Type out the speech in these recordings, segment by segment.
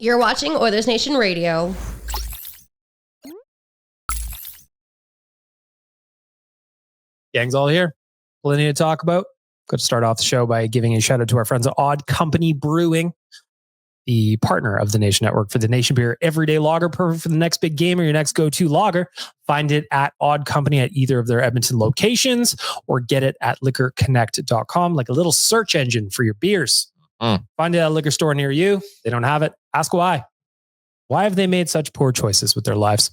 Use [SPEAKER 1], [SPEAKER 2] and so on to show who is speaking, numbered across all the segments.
[SPEAKER 1] You're watching Oilersnation Radio.
[SPEAKER 2] Gang's all here. Plenty to talk about. Going to start off the show by giving a shout out to our friends at Odd Company Brewing, the partner of the Nation Network for the Nation Beer Everyday Lager, perfect for the next big game or your next go-to lager. Find it at Odd Company at either of their Edmonton locations or get it at liquorconnect.com, like a little search engine for your beers. Find it at a liquor store near you. They don't have it. Ask why. Why have they made such poor choices with their lives?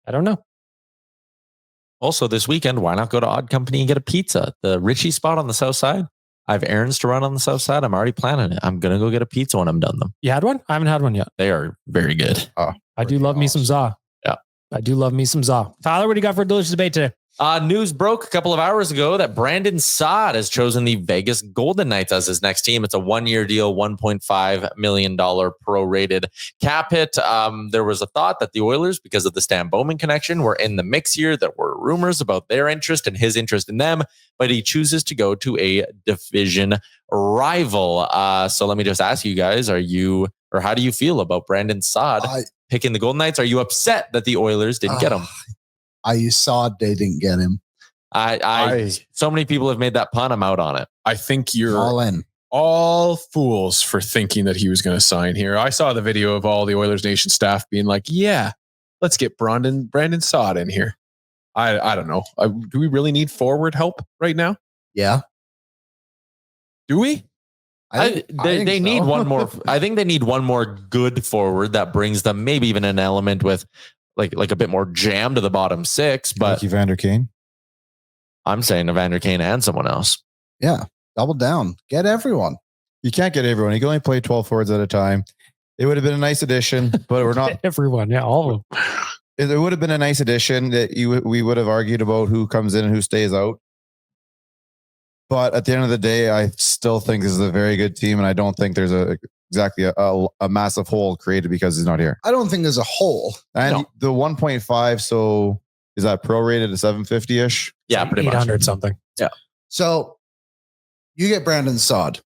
[SPEAKER 2] I don't know.
[SPEAKER 3] Also, this weekend, why not go to Odd Company and get a pizza? The Richie spot on the south side. I have errands to run on the south side. I'm already planning it. I'm going to go get a pizza when I'm done them.
[SPEAKER 2] You had one? I haven't had one yet.
[SPEAKER 3] They are very good.
[SPEAKER 2] I do love me some za.
[SPEAKER 3] Yeah.
[SPEAKER 2] I do love me some za. Tyler, what do you got for a delicious debate today?
[SPEAKER 3] News broke a couple of hours ago that Brandon Saad has chosen the Vegas Golden Knights as his next team. It's a one-year deal, $1.5 million prorated cap hit. There was a thought that the Oilers, because of the Stan Bowman connection, were in the mix here. There were rumors about their interest and his interest in them, but he chooses to go to a division rival. So let me just ask you guys, how do you feel about Brandon Saad picking the Golden Knights? Are you upset that the Oilers didn't get him?
[SPEAKER 4] I saw they didn't get him.
[SPEAKER 3] So many people have made that pun. I'm out on it.
[SPEAKER 5] I think you're all fools for thinking that he was going to sign here. I saw the video of all the Oilers Nation staff being like, yeah, let's get Brandon Saad in here. I don't know. Do we really need forward help right now?
[SPEAKER 4] Yeah.
[SPEAKER 5] Do we?
[SPEAKER 3] They need one more. I think they need one more good forward that brings them maybe even an element with like a bit more jam to the bottom six. But
[SPEAKER 6] Evander Kane.
[SPEAKER 3] I'm saying Evander Kane and someone else.
[SPEAKER 4] Yeah. Double down. Get everyone.
[SPEAKER 6] You can't get everyone. You can only play 12 forwards at a time. It would have been a nice addition, but we're not
[SPEAKER 2] everyone. Yeah, all of them.
[SPEAKER 6] It would have been a nice addition that we would have argued about who comes in and who stays out. But at the end of the day, I still think this is a very good team, and I don't think there's exactly a massive hole created because he's not here.
[SPEAKER 4] I don't think there's a hole.
[SPEAKER 6] And the 1.5, so is that prorated to 750-ish?
[SPEAKER 3] Yeah, pretty
[SPEAKER 2] 800
[SPEAKER 3] much.
[SPEAKER 2] something.
[SPEAKER 3] Yeah.
[SPEAKER 4] So you get Brandon Saad.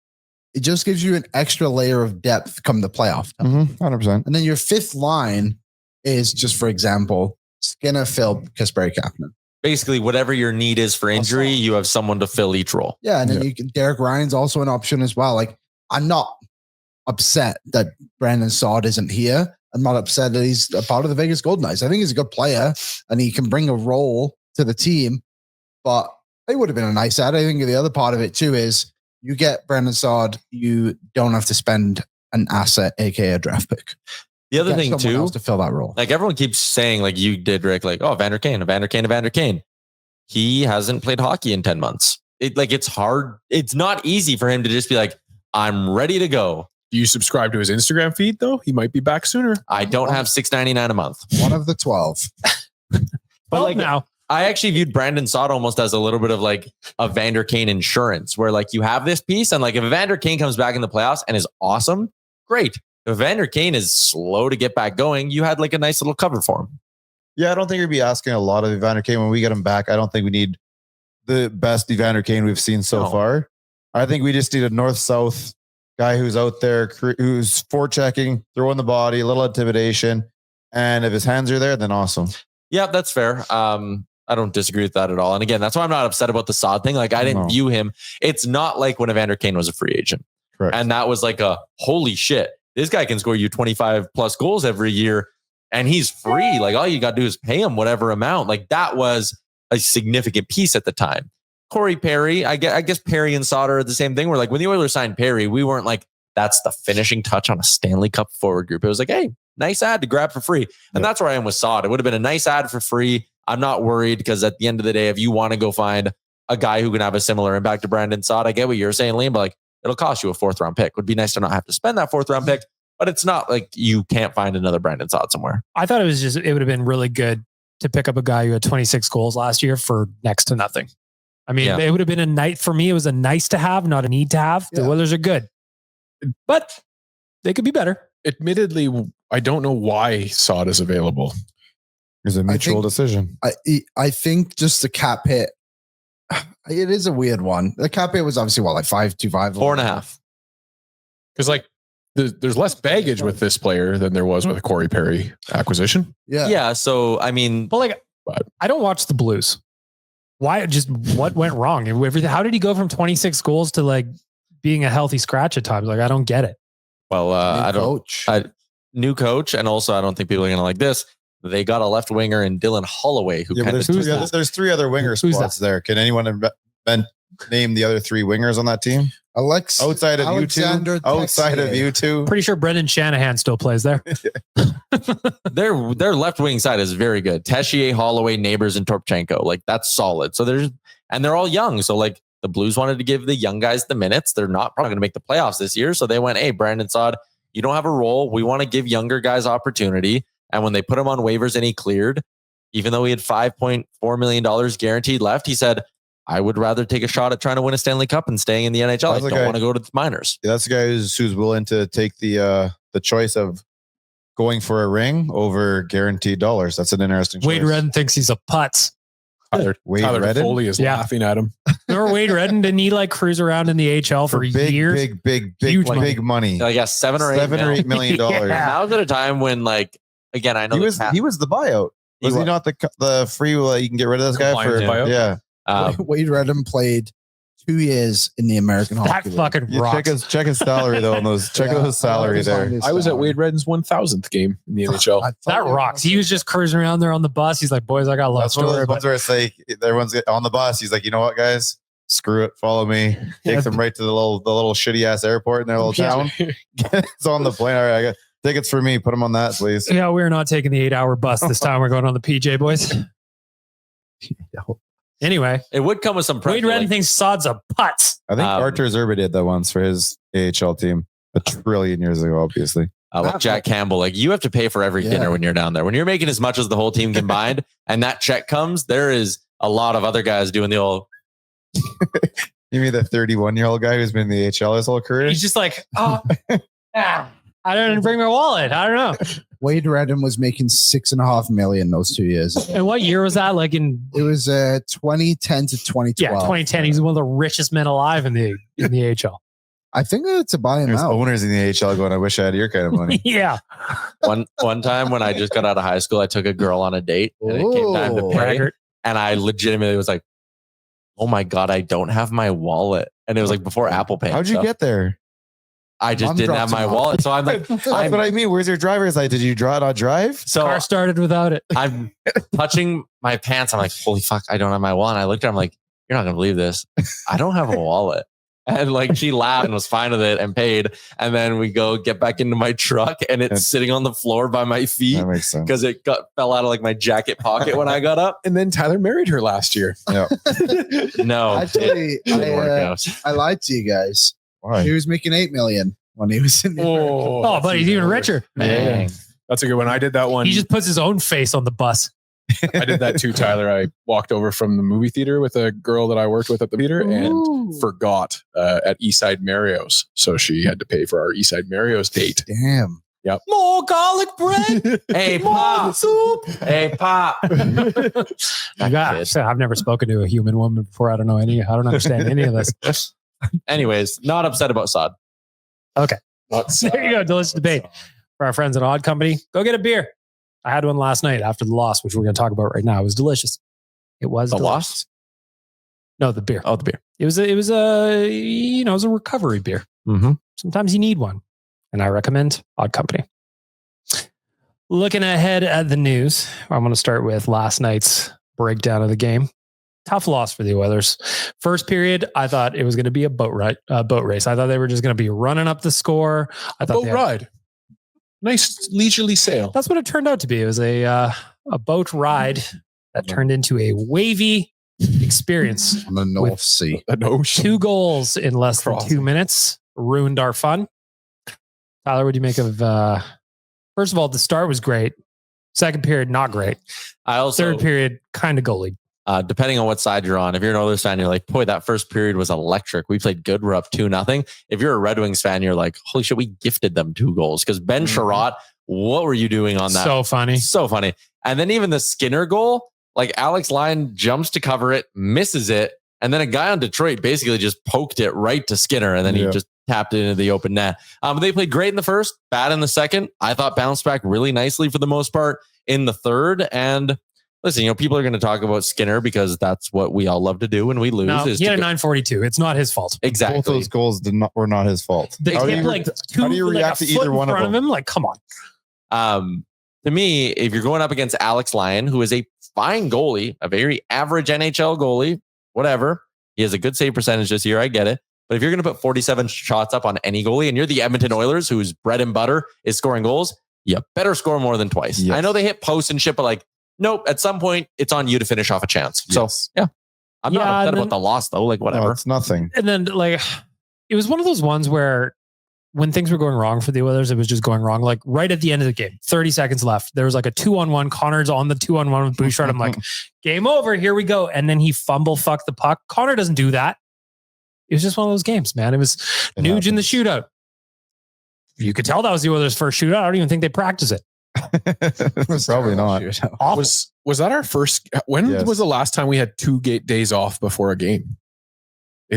[SPEAKER 4] It just gives you an extra layer of depth come the playoff time.
[SPEAKER 6] 100%.
[SPEAKER 4] And then your fifth line is just, for example, Skinner, Phil, Kasperi Kapanen.
[SPEAKER 3] Basically, whatever your need is for injury, you have someone to fill each role.
[SPEAKER 4] Yeah, and then Derek Ryan's also an option as well. Like, I'm not upset that Brandon Saad isn't here. I'm not upset that he's a part of the Vegas Golden Knights. I think he's a good player and he can bring a role to the team, but it would have been a nice add. I think the other part of it too is you get Brandon Saad, you don't have to spend an asset, aka a draft pick.
[SPEAKER 3] The other thing too,
[SPEAKER 4] to fill that role.
[SPEAKER 3] Like everyone keeps saying, like you did, Rick, like, oh, Evander Kane. He hasn't played hockey in 10 months. It's hard. It's not easy for him to just be like, I'm ready to go.
[SPEAKER 5] Do you subscribe to his Instagram feed though? He might be back sooner.
[SPEAKER 3] I don't have $6.99 a month.
[SPEAKER 4] One of the 12.
[SPEAKER 3] But like now, I actually viewed Brandon Saad almost as a little bit of like a Evander Kane insurance, where like you have this piece, and like if Evander Kane comes back in the playoffs and is awesome, great. If Evander Kane is slow to get back going, you had like a nice little cover for him.
[SPEAKER 6] Yeah, I don't think we'd be asking a lot of Evander Kane when we get him back. I don't think we need the best Evander Kane we've seen so far. I think we just need a north-south guy who's out there, who's forechecking, throwing the body, a little intimidation. And if his hands are there, then awesome.
[SPEAKER 3] Yeah, that's fair. I don't disagree with that at all. And again, that's why I'm not upset about the Saad thing. Like I didn't view him. It's not like when Evander Kane was a free agent.
[SPEAKER 6] Correct.
[SPEAKER 3] And that was like a holy shit. This guy can score you 25 plus goals every year and he's free. Like all you got to do is pay him whatever amount. Like that was a significant piece at the time. Corey Perry, I guess Perry and Saad are the same thing. Where like when the Oilers signed Perry, we weren't like, that's the finishing touch on a Stanley Cup forward group. It was like, hey, nice ad to grab for free. And that's where I am with Saad. It would have been a nice ad for free. I'm not worried because at the end of the day, if you want to go find a guy who can have a similar impact to Brandon Saad, I get what you're saying, Liam, but like it'll cost you a 4th round pick. It would be nice to not have to spend that 4th round pick, but it's not like you can't find another Brandon Saad somewhere.
[SPEAKER 2] I thought it would have been really good to pick up a guy who had 26 goals last year for next to nothing. I mean, it would have been a night for me. It was a nice to have, not a need to have. The Oilers are good, but they could be better.
[SPEAKER 5] Admittedly, I don't know why Saad is available.
[SPEAKER 6] It's a mutual decision.
[SPEAKER 4] I think just the cap hit, it is a weird one. The cap hit was obviously what, like 5.25?
[SPEAKER 3] 4.5.
[SPEAKER 5] Because like there's less baggage with this player than there was with a Corey Perry acquisition.
[SPEAKER 3] Yeah. So, I mean,
[SPEAKER 2] But like, I don't watch the Blues. Why? Just what went wrong? How did he go from 26 goals to like being a healthy scratch at times? Like, I don't get it.
[SPEAKER 3] well, new coach. And also, I don't think people are going to like this. They got a left winger in Dylan Holloway, who kind of
[SPEAKER 6] there's three other winger spots there. Can anyone name the other three wingers on that team? Outside of you two.
[SPEAKER 2] Pretty sure Brendan Shanahan still plays there.
[SPEAKER 3] their left wing side is very good. Tessier, Holloway, Neighbors, and Torpchenko. Like, that's solid. So they're all young. So like the Blues wanted to give the young guys the minutes. They're not probably going to make the playoffs this year. So they went, hey, Brandon Saad, you don't have a role. We want to give younger guys opportunity. And when they put him on waivers and he cleared, even though he had $5.4 million guaranteed left, he said, I would rather take a shot at trying to win a Stanley Cup and staying in the NHL. I don't want to go to the minors.
[SPEAKER 6] Yeah, that's the guy who's willing to take the choice of going for a ring over guaranteed dollars. That's an interesting choice.
[SPEAKER 2] Wade Redden thinks he's a putz.
[SPEAKER 5] Tyler Foley is laughing at him.
[SPEAKER 2] Remember Wade Redden? Didn't he like cruise around in the AHL for years?
[SPEAKER 6] Big money.
[SPEAKER 3] I guess $7 or $8 million.
[SPEAKER 2] Yeah.
[SPEAKER 3] Now was at a time when, like, again, I know
[SPEAKER 6] he was the buyout. Was he not the free? You can get rid of this guy for
[SPEAKER 5] buyout?
[SPEAKER 6] Yeah.
[SPEAKER 4] Wade Redden played 2 years in the American Hockey
[SPEAKER 2] That
[SPEAKER 4] League.
[SPEAKER 2] fucking rocks.
[SPEAKER 6] Check his salary though. Check out his salary there.
[SPEAKER 5] I was at Wade Redden's 1,000th game in the NHL.
[SPEAKER 2] That rocks. He was just cruising around there on the bus. He's like, boys, I got a love
[SPEAKER 6] That's one of
[SPEAKER 2] story.
[SPEAKER 6] those ones where it's like everyone's on the bus. He's like, you know what, guys? Screw it. Follow me. Takes them right to the little shitty ass airport in their little town. It's on the plane. All right, I got tickets for me. Put them on that, please.
[SPEAKER 2] Yeah, we're not taking the 8-hour bus this time. We're going on the PJ, boys. Anyway,
[SPEAKER 3] it would come with some pressure.
[SPEAKER 2] Wade Redden thinks Saad's a putz.
[SPEAKER 6] I think Artur Zerba did that once for his AHL team a trillion years ago, obviously.
[SPEAKER 3] Like Jack Campbell, like you have to pay for every dinner when you're down there. When you're making as much as the whole team combined and that check comes, there is a lot of other guys doing the old.
[SPEAKER 6] You mean the 31-year-old guy who's been in the AHL his whole career?
[SPEAKER 2] He's just like, I didn't bring my wallet. I don't know.
[SPEAKER 4] Wade Redden was making $6.5 million those 2 years.
[SPEAKER 2] And what year was that? Like
[SPEAKER 4] it was 2010 to 2012.
[SPEAKER 2] Yeah, 2010. He's one of the richest men alive in the AHL.
[SPEAKER 4] I think to buy him
[SPEAKER 6] There's
[SPEAKER 4] out.
[SPEAKER 6] owners in the AHL going, I wish I had your kind of money.
[SPEAKER 2] Yeah.
[SPEAKER 3] One time when I just got out of high school, I took a girl on a date and it came time to pay. And I legitimately was like, oh my God, I don't have my wallet. And it was like before Apple Pay.
[SPEAKER 6] How'd you get there?
[SPEAKER 3] I just didn't have my wallet. So I'm like,
[SPEAKER 6] that's what I mean. Where's your driver's license? Did you not drive?
[SPEAKER 3] So
[SPEAKER 2] car started without it.
[SPEAKER 3] I'm touching my pants. I'm like, holy fuck, I don't have my wallet. And I looked at her, I'm like, you're not going to believe this. I don't have a wallet. And like she laughed and was fine with it and paid. And then we go get back into my truck and it's sitting on the floor by my feet.
[SPEAKER 6] That makes sense.
[SPEAKER 3] Because it fell out of like my jacket pocket when I got up.
[SPEAKER 5] And then Tyler married her last year.
[SPEAKER 6] Yeah.
[SPEAKER 3] No.
[SPEAKER 4] Actually, I lied to you guys.
[SPEAKER 6] Why?
[SPEAKER 4] He was making $8 million when he was in the
[SPEAKER 2] Oh, but he's even richer.
[SPEAKER 3] Dang.
[SPEAKER 5] That's a good one. I did that one.
[SPEAKER 2] He just puts his own face on the bus.
[SPEAKER 5] I did that too, Tyler. I walked over from the movie theater with a girl that I worked with at the theater and forgot at Eastside Mario's. So she had to pay for our Eastside Mario's date.
[SPEAKER 4] Damn.
[SPEAKER 5] Yep.
[SPEAKER 2] More garlic bread.
[SPEAKER 3] Hey, Pop.
[SPEAKER 2] Soup.
[SPEAKER 3] Hey, Pop.
[SPEAKER 2] I've never spoken to a human woman before. I don't understand any of this.
[SPEAKER 3] Anyways, not upset about Saad.
[SPEAKER 2] Okay. There you go. Delicious debate for our friends at Odd Company. Go get a beer. I had one last night after the loss, which we're going to talk about right now. It was delicious. It was
[SPEAKER 3] The
[SPEAKER 2] delicious.
[SPEAKER 3] loss?
[SPEAKER 2] No, the beer.
[SPEAKER 3] Oh, the beer.
[SPEAKER 2] It was a recovery beer.
[SPEAKER 3] Mm-hmm.
[SPEAKER 2] Sometimes you need one, and I recommend Odd Company. Looking ahead at the news, I'm going to start with last night's breakdown of the game. Tough loss for the Oilers. First period, I thought it was going to be a boat race. I thought they were just going to be running up the score. I thought
[SPEAKER 5] Boat ride. Nice leisurely sail.
[SPEAKER 2] That's what it turned out to be. It was a boat ride that turned into a wavy experience.
[SPEAKER 4] On the North Sea.
[SPEAKER 5] An ocean.
[SPEAKER 2] 2 goals in less than 2 minutes ruined our fun. Tyler, what do you make of? First of all, the start was great. Second period, not great. Third period, kind of goalie.
[SPEAKER 3] Depending on what side you're on. If you're an Oilers fan, you're like, boy, that first period was electric. We played good. We're up 2-0. If you're a Red Wings fan, you're like, holy shit, we gifted them 2 goals. Because Ben Sherratt, what were you doing on that?
[SPEAKER 2] So funny.
[SPEAKER 3] So funny. And then even the Skinner goal, like Alex Lyon jumps to cover it, misses it, And then a guy on Detroit basically just poked it right to Skinner, and then he just tapped it into the open net. They played great in the first, bad in the second. I thought bounced back really nicely for the most part in the third. And listen, people are going to talk about Skinner because that's what we all love to do when we lose.
[SPEAKER 2] No, he had a 942. It's not his fault.
[SPEAKER 3] Exactly.
[SPEAKER 6] Both those goals were not his fault.
[SPEAKER 2] They hit
[SPEAKER 6] how do you react to either one of them?
[SPEAKER 2] Him? Like, come on.
[SPEAKER 3] To me, if you're going up against Alex Lyon, who is a fine goalie, a very average NHL goalie, whatever, he has a good save percentage this year. I get it. But if you're going to put 47 shots up on any goalie and you're the Edmonton Oilers, whose bread and butter is scoring goals, you better score more than twice. Yes. I know they hit posts and shit, but like, nope, at some point, it's on you to finish off a chance.
[SPEAKER 6] Yes.
[SPEAKER 3] So, yeah. I'm not upset about the loss, though. Like, whatever.
[SPEAKER 6] No, it's nothing.
[SPEAKER 2] And then, like, it was one of those ones where when things were going wrong for the Oilers, it was just going wrong. Like, right at the end of the game, 30 seconds left, there was like a 2-on-1. Connor's on the 2-on-1 with Bouchard. I'm like, game over. Here we go. And then he fucked the puck. Connor doesn't do that. It was just one of those games, man. It was Nuge in the shootout. You could tell that was the Oilers' first shootout. I don't even think they practice it.
[SPEAKER 6] Probably not.
[SPEAKER 5] Was that our first? When was the last time we had 2 days off before a game?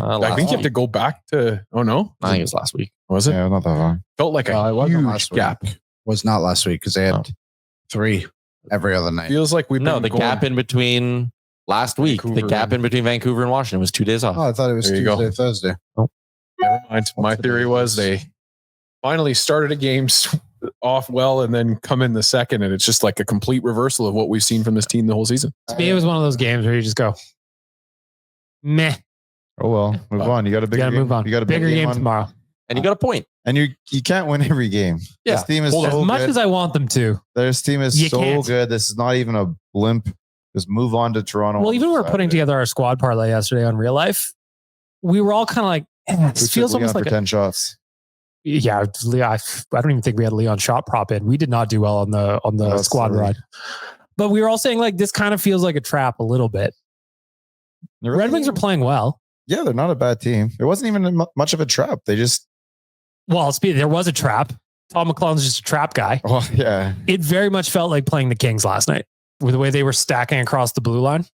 [SPEAKER 5] I think you have to go back to. Oh no,
[SPEAKER 3] I think it was last week.
[SPEAKER 5] Was it?
[SPEAKER 6] Yeah, not that long.
[SPEAKER 5] Felt like a huge gap.
[SPEAKER 4] Was not last week because they had 3 every other night.
[SPEAKER 5] Feels like we've
[SPEAKER 3] the gap in between last week. The gap in between Vancouver and Washington was 2 days off.
[SPEAKER 4] Oh, I thought it was Tuesday, Thursday.
[SPEAKER 5] Oh, never mind. My theory was they finally started a game off well and then come in the second, and it's just like a complete reversal of what we've seen from this team the whole season.
[SPEAKER 2] To me, it was one of those games where you just go, meh.
[SPEAKER 6] Oh well, move on. You got a bigger game.
[SPEAKER 2] Move on.
[SPEAKER 6] You got a
[SPEAKER 2] bigger game tomorrow,
[SPEAKER 3] and you got a point.
[SPEAKER 6] And you can't win every game.
[SPEAKER 3] Yeah.
[SPEAKER 6] This team is
[SPEAKER 2] as
[SPEAKER 6] so
[SPEAKER 2] much
[SPEAKER 6] good.
[SPEAKER 2] as I want them to.
[SPEAKER 6] This team is so
[SPEAKER 2] can't.
[SPEAKER 6] good. This is not even a blimp. Just move on to Toronto.
[SPEAKER 2] Well, even when we were putting together our squad parlay yesterday on Real Life, we were all kind of like, this feels almost like
[SPEAKER 6] 10 shots.
[SPEAKER 2] Yeah, I don't even think we had Leon shot prop in. We did not do well on the squad ride. But we were all saying like this kind of feels like a trap a little bit. The Red Wings are playing well.
[SPEAKER 6] Yeah, they're not a bad team. It wasn't even much of a trap. They just
[SPEAKER 2] there was a trap. Tom McClellan's just a trap guy.
[SPEAKER 6] Oh yeah.
[SPEAKER 2] It very much felt like playing the Kings last night with the way they were stacking across the blue line.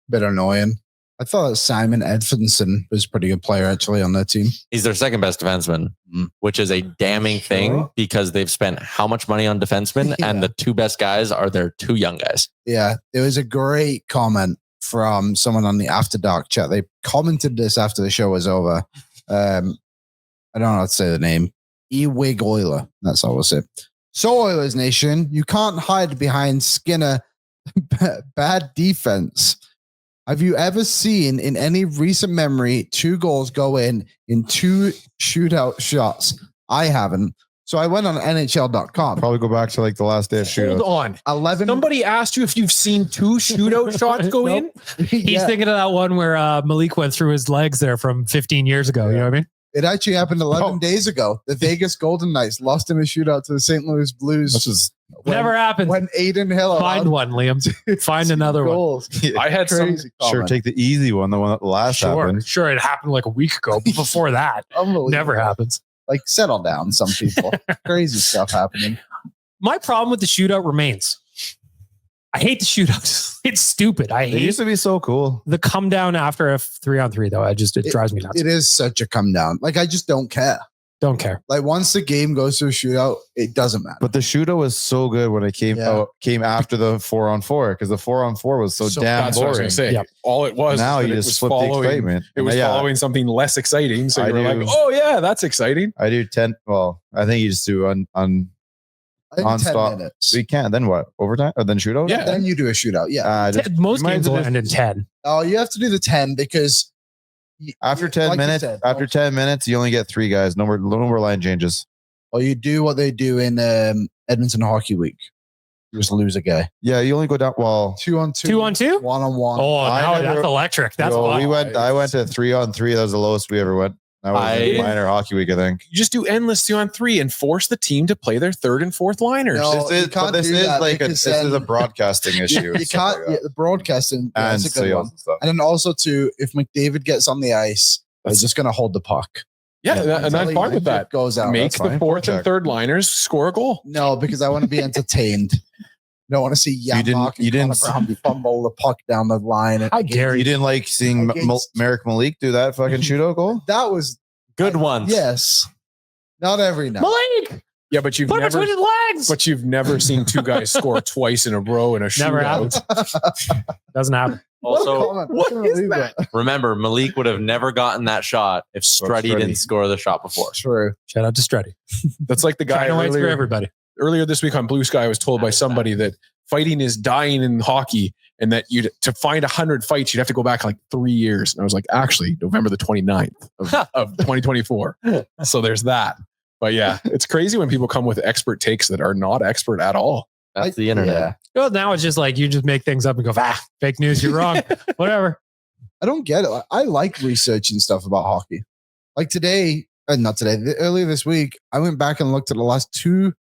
[SPEAKER 4] Bit annoying. I thought Simon Edmondson was a pretty good player actually on that team.
[SPEAKER 3] He's their second best defenseman, which is a damning thing because they've spent how much money on defensemen and the 2 best guys are their 2 young guys.
[SPEAKER 4] Yeah, there was a great comment from someone on the After Dark chat. They commented this after the show was over. I don't know how to say the name. Ewig Oiler. That's all we'll say. So Oilers Nation, you can't hide behind Skinner bad defense. Have you ever seen in any recent memory 2 goals go in 2 shootout shots? I haven't. So I went on NHL.com.
[SPEAKER 6] Probably go back to like the last day of shootout.
[SPEAKER 5] Hold on.
[SPEAKER 4] 11.
[SPEAKER 5] Somebody asked you if you've seen 2 shootout shots go in?
[SPEAKER 2] He's thinking of that one where Malik went through his legs there from 15 years ago. You know what I mean?
[SPEAKER 4] It actually happened 11 days ago. The Vegas Golden Knights lost in a shootout to the St. Louis Blues.
[SPEAKER 6] Which is
[SPEAKER 2] never happened.
[SPEAKER 4] When Aiden Hill
[SPEAKER 2] find one, Liam. Find another
[SPEAKER 4] goals.
[SPEAKER 2] one.
[SPEAKER 5] I had
[SPEAKER 4] Crazy
[SPEAKER 5] some.
[SPEAKER 6] Sure, take the easy one, the one that last happened.
[SPEAKER 2] Sure, it happened like a week ago. But before that, never happens.
[SPEAKER 4] Like, settle down, some people. Crazy stuff happening.
[SPEAKER 2] My problem with the shootout remains. I hate the shootouts. It's stupid. I hate
[SPEAKER 6] It used to be so cool.
[SPEAKER 2] the come down after a 3-on-3 though. It drives me nuts.
[SPEAKER 4] It is such a come down. Like, I just don't care.
[SPEAKER 2] Don't care.
[SPEAKER 4] Like, once the game goes to a shootout, it doesn't matter.
[SPEAKER 6] But the shootout was so good when it came after the 4-on-4 because the 4-on-4 was so damn
[SPEAKER 5] that's what I was
[SPEAKER 6] boring.
[SPEAKER 5] gonna say.
[SPEAKER 2] Yep.
[SPEAKER 5] All it was.
[SPEAKER 6] Now
[SPEAKER 5] was
[SPEAKER 6] you
[SPEAKER 5] that
[SPEAKER 6] just flip the excitement.
[SPEAKER 5] It was following something less exciting. So you were like, oh yeah, that's exciting.
[SPEAKER 6] I do 10. Well, I think you just do on
[SPEAKER 4] I think 10
[SPEAKER 6] non-stop.
[SPEAKER 4] minutes.
[SPEAKER 6] We can. Then what? Overtime? Or then shootout?
[SPEAKER 5] Yeah.
[SPEAKER 4] Then you do a shootout. Yeah.
[SPEAKER 2] Most
[SPEAKER 6] you might
[SPEAKER 2] games will
[SPEAKER 6] just-
[SPEAKER 2] end in 10.
[SPEAKER 4] Oh, you have to do the 10 because
[SPEAKER 6] After 10
[SPEAKER 4] like you
[SPEAKER 6] minutes,
[SPEAKER 4] said,
[SPEAKER 6] after 10 minutes, you only get 3 guys. No more line changes.
[SPEAKER 4] or you do what they do in Edmonton Hockey Week. You just lose a guy.
[SPEAKER 6] Yeah, you only go down. Well,
[SPEAKER 4] 2-on-2.
[SPEAKER 2] 2-on-2?
[SPEAKER 4] 1-on-1.
[SPEAKER 2] Oh,
[SPEAKER 6] I
[SPEAKER 2] that's
[SPEAKER 6] never-
[SPEAKER 2] electric. That's
[SPEAKER 6] I
[SPEAKER 2] wild.
[SPEAKER 6] went to 3-on-3. That was the lowest we ever went. That was
[SPEAKER 3] I-
[SPEAKER 6] minor hockey week, I think.
[SPEAKER 5] You just do endless 2-on-3 and force the team to play their 3rd and 4th liners.
[SPEAKER 4] No,
[SPEAKER 6] This
[SPEAKER 4] you
[SPEAKER 6] is
[SPEAKER 4] can't
[SPEAKER 6] this
[SPEAKER 4] do
[SPEAKER 6] is
[SPEAKER 4] that
[SPEAKER 6] like
[SPEAKER 4] because
[SPEAKER 6] this is a
[SPEAKER 4] then-
[SPEAKER 6] broadcasting issue.
[SPEAKER 4] You can't. The broadcasting.
[SPEAKER 6] and
[SPEAKER 4] That's a good
[SPEAKER 6] sales
[SPEAKER 4] one.
[SPEAKER 6] and stuff.
[SPEAKER 4] And then also too, if McDavid gets on the ice, they're just going to hold the puck.
[SPEAKER 5] Yeah, and
[SPEAKER 4] Until
[SPEAKER 5] I'm
[SPEAKER 4] he
[SPEAKER 5] fine with that.
[SPEAKER 4] Goes out.
[SPEAKER 5] Make
[SPEAKER 6] that's
[SPEAKER 5] the
[SPEAKER 6] fine.
[SPEAKER 5] 4th
[SPEAKER 6] Check.
[SPEAKER 5] and 3rd liners score a goal.
[SPEAKER 4] No, because I want to be entertained. don't want to see Yanmark
[SPEAKER 6] you didn't
[SPEAKER 4] fumble the puck down the line.
[SPEAKER 2] How dare
[SPEAKER 6] You didn't like seeing Merrick Malik do that fucking shootout goal?
[SPEAKER 4] That was
[SPEAKER 3] Good ones.
[SPEAKER 4] yes. Not every night.
[SPEAKER 2] Malik,
[SPEAKER 5] Yeah, but you've
[SPEAKER 2] put
[SPEAKER 5] never
[SPEAKER 2] between his legs.
[SPEAKER 5] but you've never seen two guys score twice in a row in a
[SPEAKER 2] Never
[SPEAKER 5] shootout.
[SPEAKER 2] happened. Doesn't happen.
[SPEAKER 3] Also,
[SPEAKER 5] what is that?
[SPEAKER 3] remember, Malik would have never gotten that shot if Struddy
[SPEAKER 6] Struddy.
[SPEAKER 3] didn't score the shot before.
[SPEAKER 4] True.
[SPEAKER 2] Shout out to Struddy.
[SPEAKER 5] That's like the guy
[SPEAKER 2] China waits for
[SPEAKER 5] earlier,
[SPEAKER 2] everybody.
[SPEAKER 5] earlier this week on Blue Sky. I was told by somebody that fighting is dying in hockey, and that to find 100 fights, you'd have to go back like 3 years. And I was like, actually, November the 29th of 2024. So there's that. But yeah, it's crazy when people come with expert takes that are not expert at all.
[SPEAKER 3] That's the internet.
[SPEAKER 4] Yeah.
[SPEAKER 2] Well, now it's just like you just make things up and go, fake news, you're wrong. Whatever.
[SPEAKER 4] I don't get it. I like researching stuff about hockey. Like today, not today, earlier this week, I went back and looked at the last 2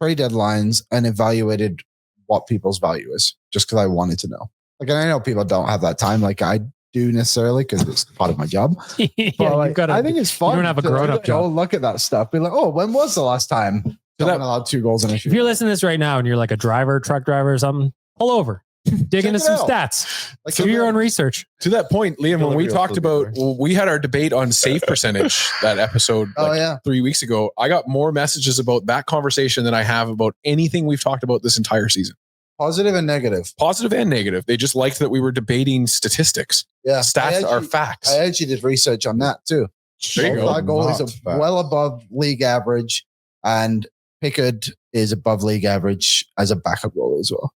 [SPEAKER 4] trade deadlines and evaluated what people's value is, just because I wanted to know. Like, and I know people don't have that time like I do necessarily because it's part of my job.
[SPEAKER 2] Yeah,
[SPEAKER 4] But like,
[SPEAKER 2] you've gotta,
[SPEAKER 4] I think it's fun.
[SPEAKER 2] you don't have a
[SPEAKER 4] to,
[SPEAKER 2] grown-up
[SPEAKER 4] go
[SPEAKER 2] job.
[SPEAKER 4] look at that stuff. Be like, oh, when was the last time someone allowed 2 goals in a
[SPEAKER 2] If
[SPEAKER 4] shoot?
[SPEAKER 2] you're listening to this right now and you're like a driver, truck driver or something, pull over. Dig into
[SPEAKER 4] it
[SPEAKER 2] some
[SPEAKER 4] out.
[SPEAKER 2] stats.
[SPEAKER 4] Like,
[SPEAKER 2] Do your own research.
[SPEAKER 5] To that point, Liam, when we talked about, we had our debate on save percentage, that episode
[SPEAKER 4] Oh, yeah.
[SPEAKER 5] 3 weeks ago, I got more messages about that conversation than I have about anything we've talked about this entire season.
[SPEAKER 4] Positive and negative.
[SPEAKER 5] Positive and negative. They just liked that we were debating statistics.
[SPEAKER 4] Yeah.
[SPEAKER 5] Stats are facts.
[SPEAKER 4] I actually did research on that too.
[SPEAKER 5] There you go.
[SPEAKER 4] Our goalies
[SPEAKER 6] Not
[SPEAKER 4] are
[SPEAKER 6] facts.
[SPEAKER 4] well above league average, and Pickard is above league average as a backup goalie as well.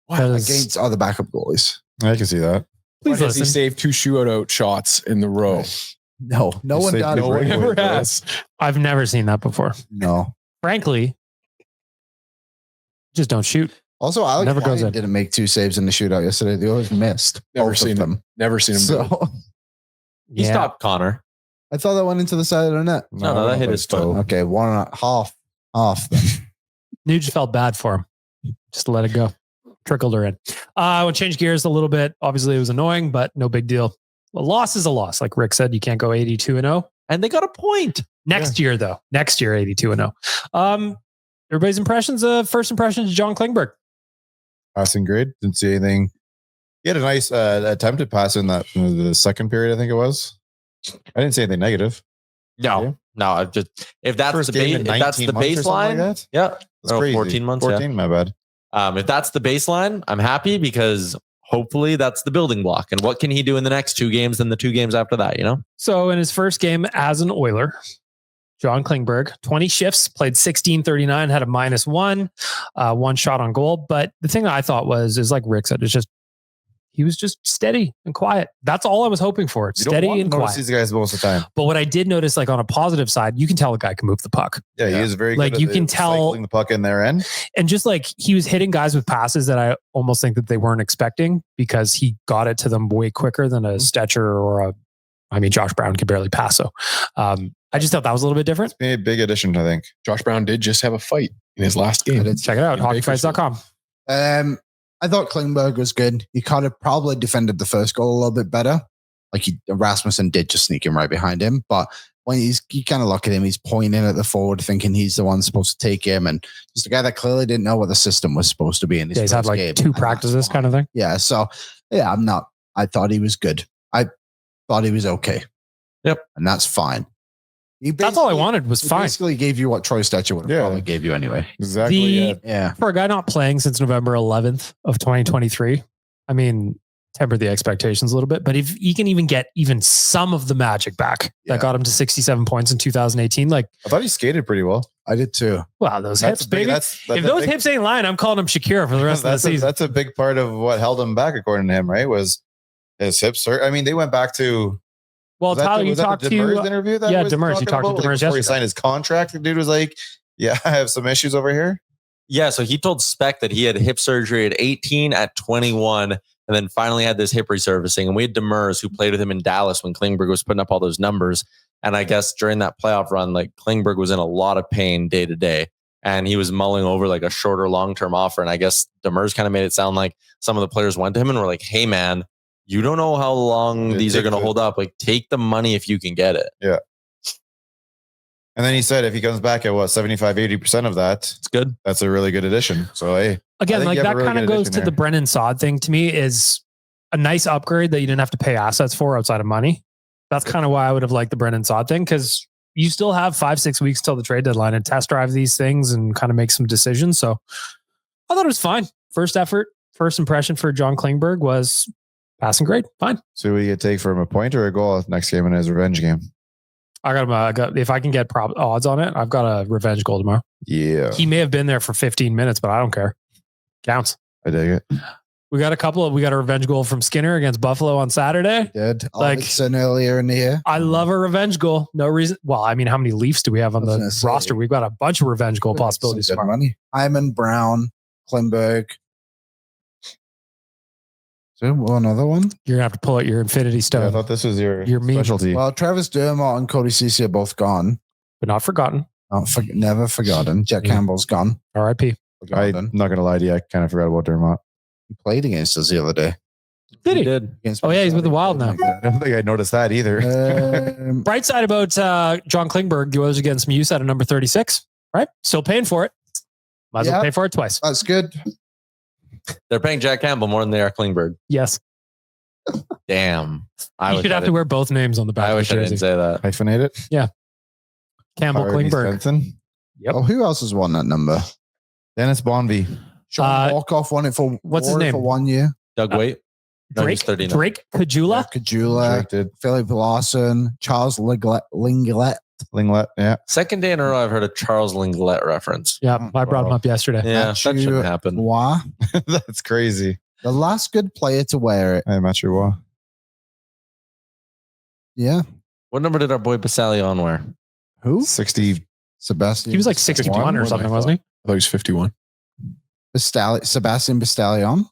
[SPEAKER 4] Against other backup goalies.
[SPEAKER 6] I can see that.
[SPEAKER 2] Please
[SPEAKER 5] Why has he
[SPEAKER 2] listen.
[SPEAKER 5] saved 2 shootout shots in the row?
[SPEAKER 4] No
[SPEAKER 6] You
[SPEAKER 4] one
[SPEAKER 6] saved
[SPEAKER 4] does.
[SPEAKER 6] the
[SPEAKER 5] No one
[SPEAKER 6] breakaway,
[SPEAKER 5] ever
[SPEAKER 6] bro.
[SPEAKER 5] has.
[SPEAKER 2] I've never seen that before.
[SPEAKER 4] No.
[SPEAKER 2] Frankly, just don't shoot.
[SPEAKER 4] Also, Alex
[SPEAKER 2] Never goes
[SPEAKER 4] Ryan
[SPEAKER 2] in.
[SPEAKER 4] didn't make 2 saves in the shootout yesterday. They always missed.
[SPEAKER 5] Never
[SPEAKER 4] both
[SPEAKER 5] seen
[SPEAKER 4] of
[SPEAKER 5] them.
[SPEAKER 4] them.
[SPEAKER 5] Never seen him. do it.
[SPEAKER 4] So
[SPEAKER 3] He stopped Connor.
[SPEAKER 4] I thought that went into the side of the net.
[SPEAKER 3] No, that hit his foot.
[SPEAKER 4] Okay, 1.5 off. Then.
[SPEAKER 2] Nuge felt bad for him. Just let it go. Trickled her in. I will change gears a little bit. Obviously, it was annoying, but no big deal. A loss is a loss. Like Rick said, you can't go 82-0.
[SPEAKER 3] And they got a point.
[SPEAKER 2] Next year, though. Next year, 82-0. Everybody's first impressions of John Klingberg.
[SPEAKER 6] Passing grade. Didn't see anything. He had a nice attempted pass in the second period, I think it was. I didn't say anything negative.
[SPEAKER 3] No, I just if that's
[SPEAKER 6] First
[SPEAKER 3] the
[SPEAKER 6] game in
[SPEAKER 3] if that's the
[SPEAKER 6] 19 months or something like
[SPEAKER 3] baseline,
[SPEAKER 6] that?
[SPEAKER 3] yeah,
[SPEAKER 6] That's
[SPEAKER 3] Oh,
[SPEAKER 6] crazy.
[SPEAKER 3] 14 months,
[SPEAKER 6] 14, my bad.
[SPEAKER 3] If that's the baseline, I'm happy because hopefully that's the building block. And what can he do in the next 2 games and the 2 games after that? You know,
[SPEAKER 2] So in his first game as an Oiler, John Klingberg, 20 shifts, played 16:39, had a -1, 1 shot on goal. But the thing that I thought is like Rick said, it's just he was just steady and quiet. That's all I was hoping for.
[SPEAKER 6] You don't
[SPEAKER 2] Steady
[SPEAKER 6] want to
[SPEAKER 2] and
[SPEAKER 6] notice
[SPEAKER 2] quiet.
[SPEAKER 6] these guys most of the time.
[SPEAKER 2] But what I did notice, like on a positive side, you can tell a guy can move the puck.
[SPEAKER 6] Yeah, he is very
[SPEAKER 2] Like,
[SPEAKER 6] good.
[SPEAKER 2] you
[SPEAKER 6] at
[SPEAKER 2] can tell-
[SPEAKER 6] cycling the puck in their end.
[SPEAKER 2] And just like he was hitting guys with passes that I almost think that they weren't expecting because he got it to them way quicker than a Stetcher or Josh Brown could barely pass. So I just thought that was a little bit different.
[SPEAKER 6] A big addition, I think.
[SPEAKER 5] Josh Brown did just have a fight in his last game.
[SPEAKER 2] Check it out,
[SPEAKER 5] In
[SPEAKER 2] hockeyfights.com.
[SPEAKER 4] I thought Klingberg was good. He kind of probably defended the first goal a little bit better. Like Rasmussen did just sneak him right behind him. But when you kind of look at him, he's pointing at the forward, thinking he's the one supposed to take him. And just a guy that clearly didn't know what the system was supposed to be in his
[SPEAKER 2] He's had
[SPEAKER 4] first
[SPEAKER 2] like
[SPEAKER 4] game.
[SPEAKER 2] 2
[SPEAKER 4] And that's
[SPEAKER 2] practices
[SPEAKER 4] fine.
[SPEAKER 2] kind of thing.
[SPEAKER 4] Yeah. So, yeah, I thought he was good. I thought he was okay.
[SPEAKER 3] Yep.
[SPEAKER 4] And that's fine.
[SPEAKER 2] That's all I wanted was
[SPEAKER 4] He
[SPEAKER 2] fine.
[SPEAKER 4] basically gave you what Troy Stetcher would have
[SPEAKER 6] Yeah.
[SPEAKER 4] probably gave you anyway.
[SPEAKER 6] Exactly.
[SPEAKER 2] The-
[SPEAKER 4] Yeah.
[SPEAKER 2] For a guy not playing since November 11th of 2023, I mean, temper the expectations a little bit, but if he can even get even some of the magic back
[SPEAKER 4] Yeah.
[SPEAKER 2] that got him to 67 points in 2018, like,
[SPEAKER 6] I thought he skated pretty well.
[SPEAKER 4] I did too.
[SPEAKER 2] wow, those hips, baby. If those hips ain't lying, I'm calling him Shakira for the rest of the
[SPEAKER 6] that's
[SPEAKER 2] season.
[SPEAKER 6] that's a big part of what held him back, according to him, right? Was his hips hurt. I mean, they went back to
[SPEAKER 2] Well, Tyler, you talked
[SPEAKER 6] the
[SPEAKER 2] to
[SPEAKER 6] Demers interview. That
[SPEAKER 2] yeah,
[SPEAKER 6] was
[SPEAKER 2] Demers. You
[SPEAKER 6] talking
[SPEAKER 2] talked to
[SPEAKER 6] about?
[SPEAKER 2] Demers
[SPEAKER 6] Before he
[SPEAKER 2] yesterday.
[SPEAKER 6] signed his contract. The dude was like, "Yeah, I have some issues over here."
[SPEAKER 3] yeah. So he told Spec that he had hip surgery at 18, at 21, and then finally had this hip resurfacing. And we had Demers who played with him in Dallas when Klingberg was putting up all those numbers. And I guess during that playoff run, like Klingberg was in a lot of pain day to day. And he was mulling over like a shorter long-term offer. And I guess Demers kind of made it sound like some of the players went to him and were like, hey, man, you don't know how long
[SPEAKER 6] Yeah,
[SPEAKER 3] these are
[SPEAKER 6] take
[SPEAKER 3] going to
[SPEAKER 6] the-
[SPEAKER 3] hold up. Like, take the money if you can get it.
[SPEAKER 6] And then he said if he comes back at 75, 80% of that,
[SPEAKER 3] It's good.
[SPEAKER 6] that's a really good addition. So hey,
[SPEAKER 2] Again,
[SPEAKER 6] think
[SPEAKER 2] like
[SPEAKER 6] you have
[SPEAKER 2] that
[SPEAKER 6] a really
[SPEAKER 2] kind of
[SPEAKER 6] good
[SPEAKER 2] goes
[SPEAKER 6] addition
[SPEAKER 2] to the
[SPEAKER 6] there.
[SPEAKER 2] Brendon Saad thing. To me, is a nice upgrade that you didn't have to pay assets for outside of money. That's kind of why I would have liked the Brendon Saad thing, because you still have 5-6 weeks till the trade deadline and test drive these things and kind of make some decisions. So I thought it was fine. First effort, first impression for John Klingberg was passing grade. Fine.
[SPEAKER 6] So we could take from a point or a goal next game in his revenge game.
[SPEAKER 2] I got if I can get odds on it, I've got a revenge goal tomorrow.
[SPEAKER 6] Yeah,
[SPEAKER 2] He may have been there for 15 minutes, but I don't care. Counts.
[SPEAKER 6] I dig it.
[SPEAKER 2] We got a revenge goal from Skinner against Buffalo on Saturday.
[SPEAKER 4] Did
[SPEAKER 2] Like-
[SPEAKER 4] Albertson earlier in the year.
[SPEAKER 2] I love a revenge goal. No reason. Well, I mean, how many Leafs do we have on
[SPEAKER 4] I was
[SPEAKER 2] the
[SPEAKER 4] gonna say.
[SPEAKER 2] roster? We've got a bunch of revenge goal possibilities.
[SPEAKER 4] Some good
[SPEAKER 2] tomorrow.
[SPEAKER 4] money. Hyman, Brown, Klingberg. So another one.
[SPEAKER 2] You're gonna have to pull out your Infinity
[SPEAKER 6] Yeah, I
[SPEAKER 2] Stone,
[SPEAKER 6] thought this was your
[SPEAKER 2] Your meme.
[SPEAKER 6] specialty.
[SPEAKER 4] Well, Travis Dermott and Cody Ceci are both gone.
[SPEAKER 2] but not forgotten.
[SPEAKER 4] Never forgotten. Jack
[SPEAKER 2] Yeah.
[SPEAKER 4] Campbell's gone.
[SPEAKER 2] R.I.P.
[SPEAKER 6] I'm not gonna lie to you. I kind of forgot about Dermott.
[SPEAKER 4] He played against us the other day.
[SPEAKER 2] Did he?
[SPEAKER 3] did.
[SPEAKER 4] Against
[SPEAKER 2] Oh yeah, he's with the Wild now.
[SPEAKER 6] I don't think I noticed that either.
[SPEAKER 2] Bright side about John Klingberg, he was against Muse at a number 36. Right, still paying for it. Might as well
[SPEAKER 4] Yeah.
[SPEAKER 2] pay for it twice.
[SPEAKER 4] That's good.
[SPEAKER 3] They're paying Jack Campbell more than they are Klingberg.
[SPEAKER 2] Yes,
[SPEAKER 3] Damn.
[SPEAKER 2] you should have to wear both names on the back
[SPEAKER 3] I
[SPEAKER 2] of
[SPEAKER 3] wish
[SPEAKER 2] the
[SPEAKER 3] I didn't
[SPEAKER 2] jersey.
[SPEAKER 3] say that.
[SPEAKER 6] Hyphenate it.
[SPEAKER 2] Campbell
[SPEAKER 6] Harvey
[SPEAKER 2] Klingberg.
[SPEAKER 6] Svensson.
[SPEAKER 2] Yep.
[SPEAKER 4] Oh, who else has won that number?
[SPEAKER 6] Dennis Bonvie.
[SPEAKER 4] Sean Walkoff won it for
[SPEAKER 2] what's his
[SPEAKER 4] wore it
[SPEAKER 2] name?
[SPEAKER 4] for 1 year.
[SPEAKER 3] Doug Waite. No, he's
[SPEAKER 2] Drake
[SPEAKER 3] 39.
[SPEAKER 2] Drake Kajula.
[SPEAKER 4] Kajula,
[SPEAKER 6] Drafted.
[SPEAKER 4] Philip Lawson, Charles Linglet.
[SPEAKER 6] Linglet. Yeah.
[SPEAKER 3] Second day in a row, I've heard a Charles Linglet reference.
[SPEAKER 2] Yeah, I brought him up yesterday.
[SPEAKER 3] Yeah, that
[SPEAKER 4] Matthew
[SPEAKER 3] shouldn't happen.
[SPEAKER 4] Wah,
[SPEAKER 6] That's crazy.
[SPEAKER 4] the last good player to wear it.
[SPEAKER 6] I'm not sure why.
[SPEAKER 4] Yeah.
[SPEAKER 3] What number did our boy Basalion wear?
[SPEAKER 4] Who?
[SPEAKER 6] 60.
[SPEAKER 4] Sebastian.
[SPEAKER 2] He was like 61
[SPEAKER 6] 61
[SPEAKER 2] or
[SPEAKER 6] more
[SPEAKER 2] something,
[SPEAKER 6] than I
[SPEAKER 2] wasn't he?
[SPEAKER 5] I thought he was 51.
[SPEAKER 4] Sebastian Bastallion.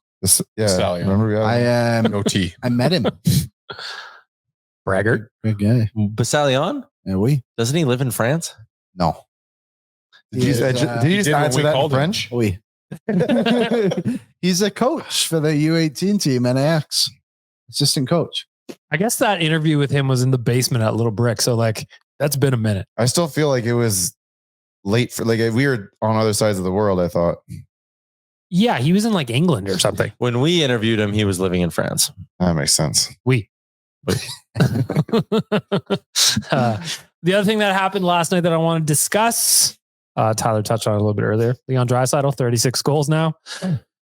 [SPEAKER 6] Yeah.
[SPEAKER 5] Stallion.
[SPEAKER 6] Remember? Yeah.
[SPEAKER 4] I
[SPEAKER 5] No T.
[SPEAKER 4] I met him.
[SPEAKER 2] Braggart.
[SPEAKER 4] Good guy.
[SPEAKER 3] Basalion?
[SPEAKER 4] Yeah, we
[SPEAKER 3] Doesn't he live in France?
[SPEAKER 4] no.
[SPEAKER 6] Did you just
[SPEAKER 5] He
[SPEAKER 6] answer
[SPEAKER 5] did when we
[SPEAKER 6] that in
[SPEAKER 5] called him.
[SPEAKER 6] French?
[SPEAKER 4] We. He's a coach for the U18 team, NAX. Assistant coach.
[SPEAKER 2] I guess that interview with him was in the basement at Little Brick. So like that's been a minute.
[SPEAKER 6] I still feel like it was late for like we were on other sides of the world. I thought
[SPEAKER 2] Yeah, he was in like England or something.
[SPEAKER 3] When we interviewed him, he was living in France.
[SPEAKER 6] that makes sense.
[SPEAKER 2] We. The other thing that happened last night that I want to discuss, Tyler touched on it a little bit earlier. Leon Draisaitl, 36 goals now.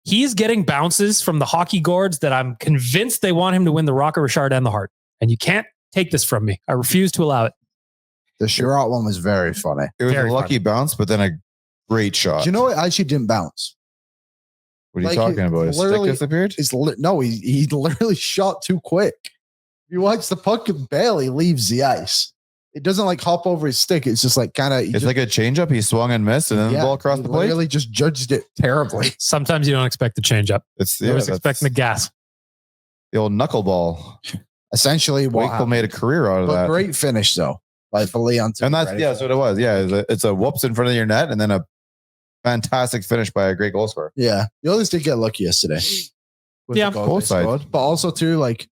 [SPEAKER 2] He's getting bounces from the hockey gourds that I'm convinced they want him to win the Rocket Richard and the Hart. And you can't take this from me. I refuse to allow it.
[SPEAKER 4] The Sherratt one was very funny.
[SPEAKER 6] It was
[SPEAKER 2] Very
[SPEAKER 6] a lucky bounce, but then a great shot.
[SPEAKER 4] Do you know it actually didn't bounce?
[SPEAKER 6] what are you
[SPEAKER 4] like,
[SPEAKER 6] talking
[SPEAKER 4] it
[SPEAKER 6] about? His stick
[SPEAKER 4] literally-
[SPEAKER 6] disappeared?
[SPEAKER 4] No, he literally shot too quick. You watch the puck, it barely leaves the ice. It doesn't like hop over his stick. It's just like kind of.
[SPEAKER 6] It's like a changeup. He swung and missed, and then the ball crossed the plate.
[SPEAKER 4] Literally just judged it terribly.
[SPEAKER 2] Sometimes you don't expect the change up.
[SPEAKER 6] It's
[SPEAKER 2] You're always
[SPEAKER 6] that's
[SPEAKER 2] expecting the gas.
[SPEAKER 6] the old knuckleball.
[SPEAKER 4] Essentially, what
[SPEAKER 6] Wakefield
[SPEAKER 4] happened.
[SPEAKER 6] made a career out of
[SPEAKER 4] But
[SPEAKER 6] that.
[SPEAKER 4] great finish though, like for Leon.
[SPEAKER 6] And that's what it was. Yeah, it's a whoops in front of your net, and then a fantastic finish by a great goal scorer.
[SPEAKER 4] Yeah, the others did get lucky yesterday. with
[SPEAKER 2] Yeah.
[SPEAKER 4] the goal
[SPEAKER 6] Both
[SPEAKER 4] they
[SPEAKER 6] sides.
[SPEAKER 4] scored. But also too, like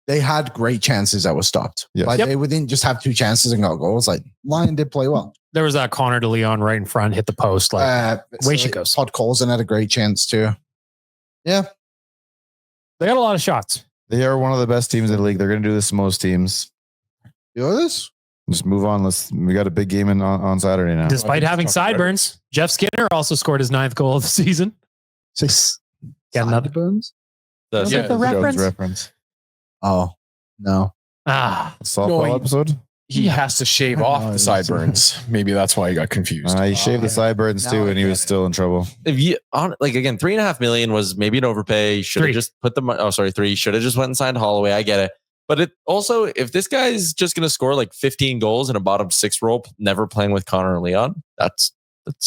[SPEAKER 4] they had great chances that were stopped.
[SPEAKER 6] Yes.
[SPEAKER 4] Like
[SPEAKER 2] Yep.
[SPEAKER 4] they didn't just have 2 chances and got goals. Like Lion did play well.
[SPEAKER 2] There was that Connor de Leon right in front, hit the post. Like way she goes.
[SPEAKER 4] Todd Colson had a great chance too. Yeah,
[SPEAKER 2] they got a lot of shots.
[SPEAKER 6] They are one of the best teams in the league. They're going to do this to most teams.
[SPEAKER 4] the others.
[SPEAKER 6] Just move on. We got a big game on Saturday now.
[SPEAKER 2] Despite
[SPEAKER 5] think
[SPEAKER 2] having
[SPEAKER 5] it's talking about
[SPEAKER 2] sideburns, Jeff Skinner also scored his 9th goal of the season. Get another.
[SPEAKER 4] Sideburns?
[SPEAKER 3] The-
[SPEAKER 2] Yeah. the
[SPEAKER 6] Jones
[SPEAKER 2] reference?
[SPEAKER 4] Oh no,
[SPEAKER 2] Ah,
[SPEAKER 6] Softball
[SPEAKER 5] No, he-
[SPEAKER 6] episode.
[SPEAKER 5] He has to shave
[SPEAKER 4] I
[SPEAKER 5] off
[SPEAKER 4] know,
[SPEAKER 5] the
[SPEAKER 4] it's-
[SPEAKER 5] sideburns. Maybe that's why he got confused.
[SPEAKER 6] He shaved the sideburns
[SPEAKER 4] Now
[SPEAKER 6] too,
[SPEAKER 4] I
[SPEAKER 6] and he
[SPEAKER 4] get
[SPEAKER 6] was
[SPEAKER 4] it.
[SPEAKER 6] still in trouble.
[SPEAKER 3] If you on like again, $3.5 million was maybe an overpay. Should
[SPEAKER 2] 3.
[SPEAKER 3] have just put the oh sorry 3. Should have just went and signed Holloway. I get it, but it also if this guy's just going to score like 15 goals in a bottom 6 role, never playing with Connor and Leon, that's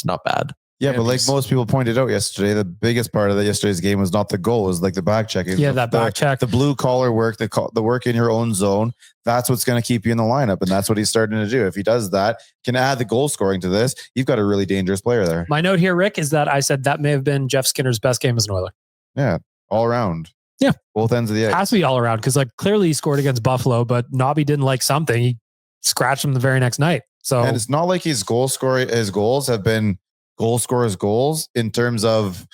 [SPEAKER 3] not bad.
[SPEAKER 6] Yeah,
[SPEAKER 5] Yeah,
[SPEAKER 6] but like
[SPEAKER 5] because-
[SPEAKER 6] most people pointed out yesterday, the biggest part of yesterday's game was not the goal, it was like the back check.
[SPEAKER 2] yeah, that back check.
[SPEAKER 6] The blue collar work, the work in your own zone. That's what's going to keep you in the lineup, and that's what he's starting to do. If he does that, can add the goal scoring to this. You've got a really dangerous player there.
[SPEAKER 2] My note here, Rick, is that I said that may have been Jeff Skinner's best game as an Oiler.
[SPEAKER 6] Yeah, all around.
[SPEAKER 2] Yeah.
[SPEAKER 6] Both ends of the
[SPEAKER 2] It
[SPEAKER 6] ice.
[SPEAKER 2] has to be all around because like clearly he scored against Buffalo, but Nobby didn't like something. He scratched him the very next night. So
[SPEAKER 6] And it's not like his goal scoring, his goals have been goal scorers goals in terms of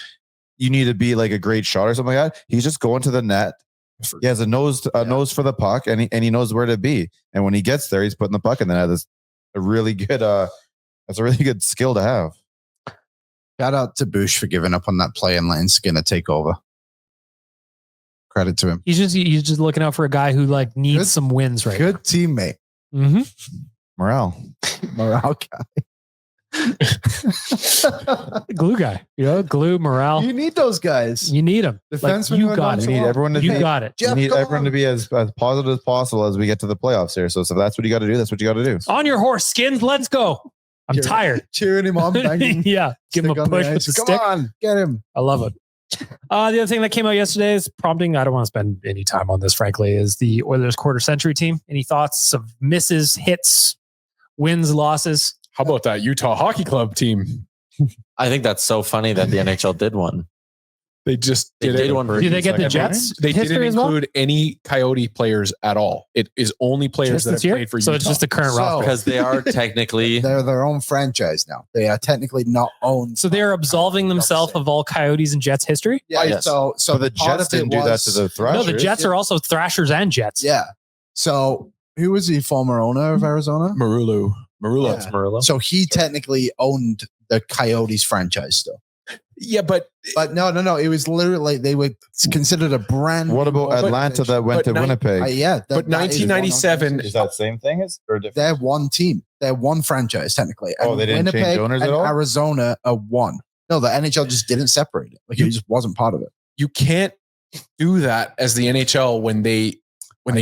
[SPEAKER 6] you need to be like a great shot or something like that. He's just going to the net. He has a nose for the puck, and he knows where to be. And when he gets there, he's putting the puck in the net. That's a really good skill to have.
[SPEAKER 4] Shout out to Bush for giving up on that play and letting Skinner take over. Credit to him.
[SPEAKER 2] He's just looking out for a guy who like needs some wins right
[SPEAKER 4] Good teammate.
[SPEAKER 2] now.
[SPEAKER 6] Morale
[SPEAKER 4] Morale guy.
[SPEAKER 2] Glue guy. Glue, morale.
[SPEAKER 4] You need those guys.
[SPEAKER 2] You need them.
[SPEAKER 4] Defensemen
[SPEAKER 2] you
[SPEAKER 4] who
[SPEAKER 2] got
[SPEAKER 4] are
[SPEAKER 2] it.
[SPEAKER 6] We need everyone to
[SPEAKER 2] You
[SPEAKER 6] be,
[SPEAKER 2] got it.
[SPEAKER 6] we need everyone to be as positive as possible as we get to the playoffs here. So if that's what you got to do, that's what you got to do.
[SPEAKER 2] On your horse, Skins. Let's go. I'm tired.
[SPEAKER 4] Cheering him on. Banging
[SPEAKER 2] Yeah. Give him a
[SPEAKER 4] stick on
[SPEAKER 2] push
[SPEAKER 4] the
[SPEAKER 2] with the
[SPEAKER 4] ice. Come
[SPEAKER 2] stick.
[SPEAKER 4] on, get him.
[SPEAKER 2] I love it. The other thing that came out yesterday is prompting. I don't want to spend any time on this, frankly, is the Oilers quarter century team. Any thoughts of misses, hits, wins, losses?
[SPEAKER 5] How about that Utah Hockey Club team?
[SPEAKER 3] I think that's so funny that the NHL did one.
[SPEAKER 5] They just
[SPEAKER 3] They did one for
[SPEAKER 2] Do they get the
[SPEAKER 3] second, right?
[SPEAKER 2] Jets?
[SPEAKER 5] They didn't
[SPEAKER 2] history as well?
[SPEAKER 5] include any Coyote players at all. It is only players
[SPEAKER 2] Just
[SPEAKER 5] that
[SPEAKER 2] this
[SPEAKER 5] have
[SPEAKER 2] year?
[SPEAKER 5] played for
[SPEAKER 2] So
[SPEAKER 5] Utah.
[SPEAKER 2] it's just the current
[SPEAKER 4] So-
[SPEAKER 2] roster.
[SPEAKER 3] Because they are technically
[SPEAKER 4] They're their own franchise now. They are technically not owned.
[SPEAKER 2] So they're absolving themselves of all Coyotes and Jets history?
[SPEAKER 4] Yeah.
[SPEAKER 3] Yes.
[SPEAKER 4] So
[SPEAKER 6] the
[SPEAKER 4] part
[SPEAKER 6] Jets
[SPEAKER 4] of it
[SPEAKER 6] didn't do that
[SPEAKER 4] was-
[SPEAKER 6] to the Thrashers.
[SPEAKER 2] No, the Jets are also Thrashers and Jets.
[SPEAKER 4] Yeah. So who was the former owner of Arizona?
[SPEAKER 5] Marulo.
[SPEAKER 4] Yeah.
[SPEAKER 3] Murillo.
[SPEAKER 4] So he technically owned the Coyotes franchise still.
[SPEAKER 5] Yeah, but
[SPEAKER 4] But no. It was literally they were considered a brand.
[SPEAKER 6] What about
[SPEAKER 4] new
[SPEAKER 6] Atlanta that went to
[SPEAKER 5] but
[SPEAKER 6] Winnipeg?
[SPEAKER 4] Yeah,
[SPEAKER 5] but 1997
[SPEAKER 6] Is that same thing or different?
[SPEAKER 4] They're one team. They're one franchise technically.
[SPEAKER 6] Oh, they didn't change
[SPEAKER 4] Winnipeg
[SPEAKER 6] owners at
[SPEAKER 4] and
[SPEAKER 6] all?
[SPEAKER 4] Arizona are one. No, the NHL just didn't separate it. Like it just wasn't part of it.
[SPEAKER 5] you can't do that as the NHL when they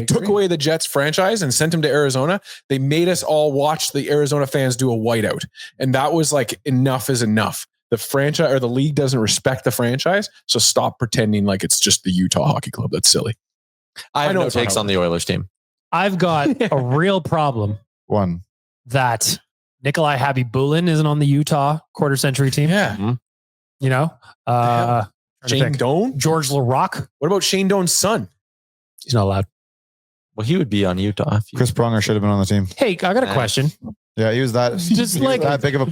[SPEAKER 5] took
[SPEAKER 4] agree.
[SPEAKER 5] away the Jets franchise and sent them to Arizona. They made us all watch the Arizona fans do a whiteout, and that was like enough is enough. The franchise or the league doesn't respect the franchise, so stop pretending like it's just the Utah Hockey Club. That's silly.
[SPEAKER 3] I have
[SPEAKER 5] know
[SPEAKER 3] no
[SPEAKER 5] it's not
[SPEAKER 3] takes
[SPEAKER 5] how
[SPEAKER 3] on the Oilers team.
[SPEAKER 2] I've got a real problem
[SPEAKER 6] One.
[SPEAKER 2] that Nikolai Habibulin isn't on the Utah quarter century team.
[SPEAKER 5] Yeah,
[SPEAKER 2] You know? Trying to
[SPEAKER 5] Shane
[SPEAKER 2] think.
[SPEAKER 5] Doan.
[SPEAKER 2] George LaRocque.
[SPEAKER 5] What about Shane Doan's son?
[SPEAKER 2] He's not allowed.
[SPEAKER 3] Well, he would be on Utah. If you,
[SPEAKER 6] Chris Pronger should have been on the team.
[SPEAKER 2] Hey, I got a question.
[SPEAKER 6] Yeah, he was that.
[SPEAKER 2] Just
[SPEAKER 6] he was
[SPEAKER 2] like-
[SPEAKER 6] that big of a.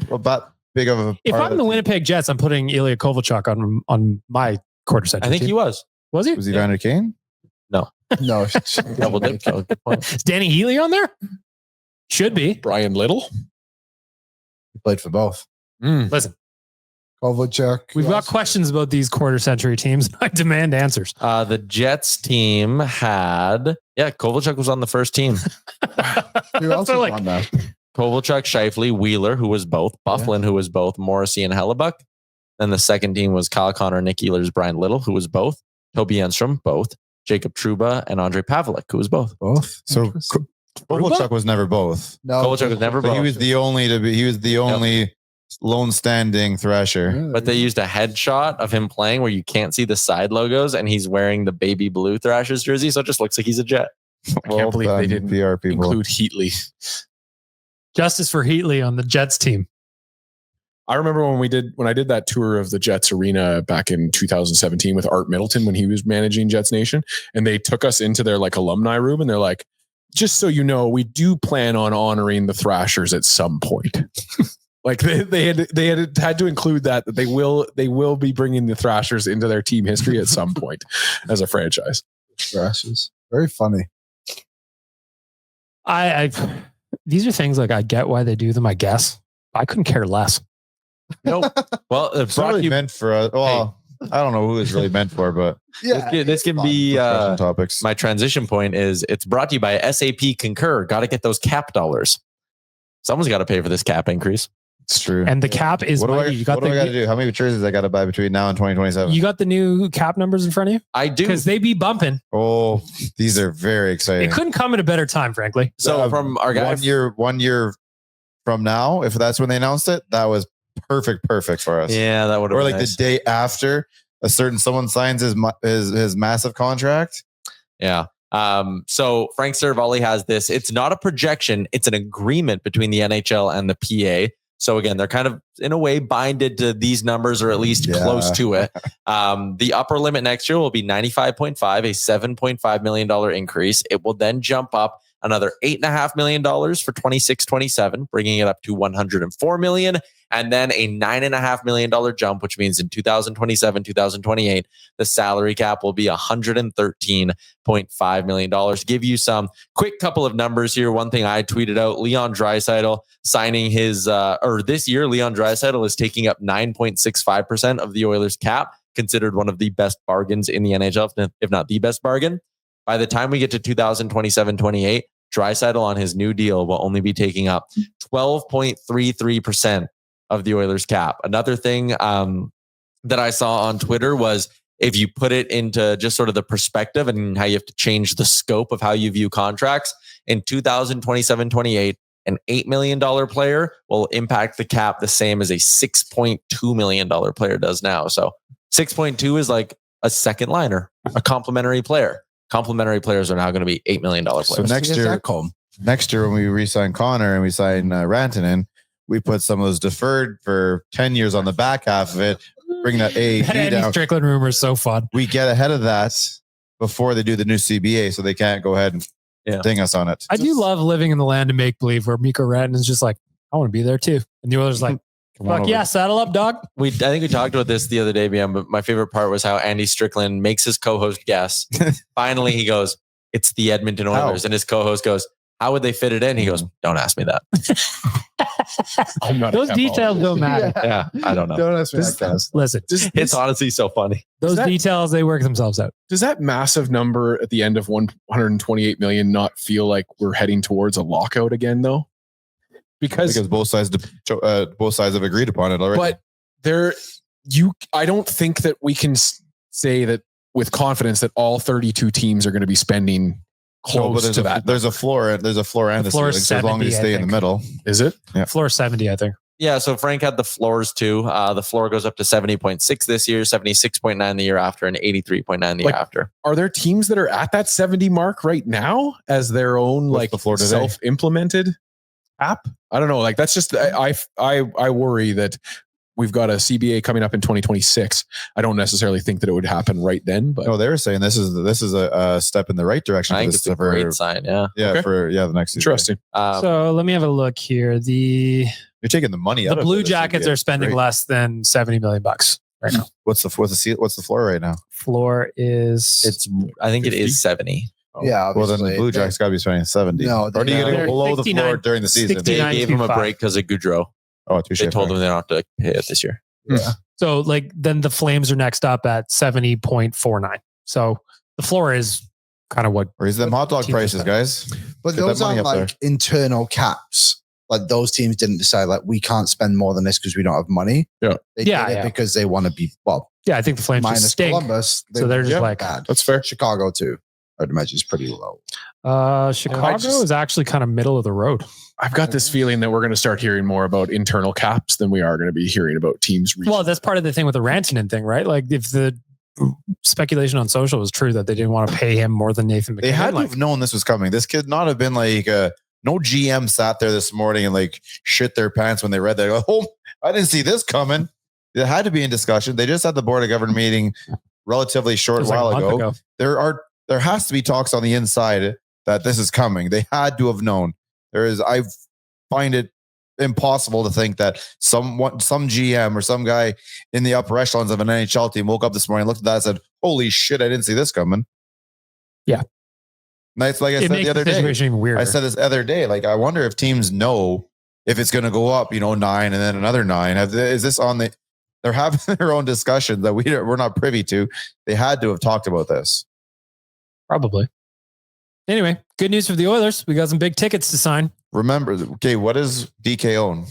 [SPEAKER 2] If
[SPEAKER 6] part
[SPEAKER 2] I'm
[SPEAKER 6] of
[SPEAKER 2] the
[SPEAKER 6] team.
[SPEAKER 2] Winnipeg Jets, I'm putting Ilya Kovalchuk on my quarter century
[SPEAKER 3] I think
[SPEAKER 2] team.
[SPEAKER 3] he was.
[SPEAKER 2] Was he?
[SPEAKER 6] Was he Vander Kane?
[SPEAKER 4] No.
[SPEAKER 3] Double dip. So good point.
[SPEAKER 2] Is Danny Healy on there? Should be.
[SPEAKER 5] Brian Little.
[SPEAKER 4] He played for both.
[SPEAKER 2] Listen,
[SPEAKER 4] Kovalchuk.
[SPEAKER 2] we've got questions about these quarter century teams. I demand answers.
[SPEAKER 3] The Jets team had, Kovalchuk was on the first team.
[SPEAKER 4] Who else
[SPEAKER 2] So,
[SPEAKER 4] was
[SPEAKER 2] like-
[SPEAKER 4] on there?
[SPEAKER 3] Kovalchuk, Scheifele, Wheeler, who was both, Bufflin, who was both, Morrissey and Hellebuck. Then the second team was Kyle Connor, Nick Ehlers, Brian Little, who was both, Toby Enstrom, both, Jacob Truba, and Andre Pavlik, who was both.
[SPEAKER 4] Both.
[SPEAKER 6] So
[SPEAKER 4] Interesting.
[SPEAKER 6] Kovalchuk was never both.
[SPEAKER 4] No,
[SPEAKER 3] Kovalchuk was never
[SPEAKER 6] But he
[SPEAKER 3] both.
[SPEAKER 6] was the only to be. He was the only lone standing Thrasher.
[SPEAKER 3] But they used a headshot of him playing where you can't see the side logos, and he's wearing the baby blue Thrashers jersey, so it just looks like he's a Jet.
[SPEAKER 5] I can't believe they didn't
[SPEAKER 6] PR people.
[SPEAKER 5] include Heatley.
[SPEAKER 2] Justice for Heatley on the Jets team.
[SPEAKER 5] I remember when I did that tour of the Jets arena back in 2017 with Art Middleton when he was managing Jets Nation, and they took us into their like alumni room, and they're like, just so you know, we do plan on honoring the Thrashers at some point. Like they had to include that they will be bringing the Thrashers into their team history at some point as a franchise.
[SPEAKER 4] Thrashers. Very funny.
[SPEAKER 2] I these are things like I get why they do them, I guess. I couldn't care less.
[SPEAKER 3] Nope. Well,
[SPEAKER 6] It's not really meant for us. Well, I don't know who it's really meant for, but
[SPEAKER 3] this can be
[SPEAKER 6] discussion topics.
[SPEAKER 3] my transition point is it's brought to you by SAP Concur. Got to get those cap dollars. Someone's got to pay for this cap increase.
[SPEAKER 6] It's true.
[SPEAKER 2] And the cap is
[SPEAKER 6] what do I
[SPEAKER 2] mighty. You got
[SPEAKER 6] got to
[SPEAKER 2] the
[SPEAKER 6] do? How many jerseys I got to buy between now and 2027?
[SPEAKER 2] you got the new cap numbers in front of you?
[SPEAKER 3] I do.
[SPEAKER 2] Because they be bumping.
[SPEAKER 6] Oh, these are very exciting.
[SPEAKER 2] It couldn't come at a better time, frankly.
[SPEAKER 3] So from our guys,
[SPEAKER 6] 1 year from now, if that's when they announced it, that was perfect for us.
[SPEAKER 3] yeah, that would have
[SPEAKER 6] Or
[SPEAKER 3] been
[SPEAKER 6] like
[SPEAKER 3] nice.
[SPEAKER 6] the day after someone signs his massive contract.
[SPEAKER 3] Yeah. So Frank Saravalli has this. It's not a projection. It's an agreement between the NHL and the PA. So again, they're kind of in a way binded to these numbers or at least close to it. The upper limit next year will be 95.5, a $7.5 million increase. It will then jump up another $8.5 million for 26-27, bringing it up to $104 million. And then a $9.5 million jump, which means in 2027, 2028, the salary cap will be $113.5 million. To give you some quick couple of numbers here. One thing I tweeted out, Leon Draisaitl signing his, this year, Leon Draisaitl is taking up 9.65% of the Oilers cap, considered one of the best bargains in the NHL, if not the best bargain. By the time we get to 2027-28, Draisaitl on his new deal will only be taking up 12.33% of the Oilers cap. Another thing that I saw on Twitter was if you put it into just sort of the perspective and how you have to change the scope of how you view contracts, in 2027-28, an $8 million player will impact the cap the same as a $6.2 million player does now. So 6.2 is like a second liner, a complimentary player. Complimentary players are now going to be $8 million players.
[SPEAKER 6] So next year when we re-sign Connor and we sign Rantanen, we put some of those deferred for 10 years on the back half of it, bring that AAV down.
[SPEAKER 2] Strickland rumor is so fun.
[SPEAKER 6] We get ahead of that before they do the new CBA, so they can't go ahead and ding us on it.
[SPEAKER 2] I do love living in the land of make believe where Mikko Rantanen is just like, I want to be there too, and the Oilers like, fuck yeah, saddle up, dog.
[SPEAKER 3] I think we talked about this the other day, BM, but my favorite part was how Andy Strickland makes his co-host guess. Finally, he goes, "It's the Edmonton Oilers," and his co-host goes, "How would they fit it in?" He goes, "Don't ask me that."
[SPEAKER 2] Those details don't matter.
[SPEAKER 3] Yeah, I don't know.
[SPEAKER 4] Don't ask me that.
[SPEAKER 2] Listen,
[SPEAKER 3] It's honestly so funny.
[SPEAKER 2] those details, they work themselves out.
[SPEAKER 5] Does that massive number at the end of 128 million not feel like we're heading towards a lockout again, though? Because
[SPEAKER 6] both sides have agreed upon it already.
[SPEAKER 5] But I don't think that we can say that with confidence that all 32 teams are going to be spending close to that.
[SPEAKER 6] There's a floor. There's a floor and a ceiling. So as long as you stay in the middle,
[SPEAKER 5] is it?
[SPEAKER 6] Yeah.
[SPEAKER 2] Floor 70, I think.
[SPEAKER 3] Yeah, so Frank had the floors too. The floor goes up to 70.6 this year, 76.9 the year after, and 83.9 the year after.
[SPEAKER 5] Are there teams that are at that 70 mark right now as their own
[SPEAKER 6] the floor today?
[SPEAKER 5] Self-implemented app? I don't know. Like that's just I worry that we've got a CBA coming up in 2026. I don't necessarily think that it would happen right then. But
[SPEAKER 6] no, they were saying this is a step in the right direction.
[SPEAKER 3] I think it's a great sign. Yeah.
[SPEAKER 6] Yeah. Okay. For the next season.
[SPEAKER 5] Interesting.
[SPEAKER 2] So let me have a look here.
[SPEAKER 6] You're taking the money out.
[SPEAKER 2] The Blue Jackets are spending less than $70 million right now.
[SPEAKER 6] What's the floor right now?
[SPEAKER 2] Floor is
[SPEAKER 3] I think 50? It is 70.
[SPEAKER 4] Yeah.
[SPEAKER 6] Well, then the Blue Jackets got to be spending 70.
[SPEAKER 4] No,
[SPEAKER 6] or do you get to go below the floor during the season?
[SPEAKER 3] They gave him a break because of Goudreau.
[SPEAKER 6] Oh, touche.
[SPEAKER 3] They told him they don't have to pay it this year.
[SPEAKER 4] Yeah.
[SPEAKER 2] So then the Flames are next up at 70.49. So the floor is kind of what.
[SPEAKER 6] Raise them hot dog prices, guys.
[SPEAKER 4] But those aren't like internal caps. Like those teams didn't decide like we can't spend more than this because we don't have money.
[SPEAKER 5] Yeah.
[SPEAKER 4] They did it because they want to be
[SPEAKER 2] Yeah, I think the Flames
[SPEAKER 4] minus
[SPEAKER 2] just stink.
[SPEAKER 4] Columbus.
[SPEAKER 2] So they're just like
[SPEAKER 4] bad.
[SPEAKER 5] That's fair.
[SPEAKER 4] Chicago too. I'd imagine is pretty low.
[SPEAKER 2] Chicago is actually kind of middle of the road.
[SPEAKER 5] I've got this feeling that we're going to start hearing more about internal caps than we are going to be hearing about teams.
[SPEAKER 2] Well, that's part of the thing with the Rantanen thing, right? Like if the speculation on social was true that they didn't want to pay him more than Nathan McKinnon.
[SPEAKER 6] They had to have known this was coming. This could not have been like no GM sat there this morning and like shit their pants when they read that. Oh, I didn't see this coming. It had to be in discussion. They just had the board of governors meeting relatively short while ago. There has to be talks on the inside that this is coming. They had to have known. I find it impossible to think that some GM or some guy in the upper echelons of an NHL team woke up this morning, looked at that and said, holy shit, I didn't see this coming.
[SPEAKER 2] Yeah.
[SPEAKER 6] Nice. Like I said the other day, I said this other day, like, I wonder if teams know if it's going to go up, 9 and then another 9. Is this on they're having their own discussions that we're not privy to. They had to have talked about this.
[SPEAKER 2] Probably. Anyway, good news for the Oilers. We got some big tickets to sign.
[SPEAKER 6] Remember, okay, what does DK own?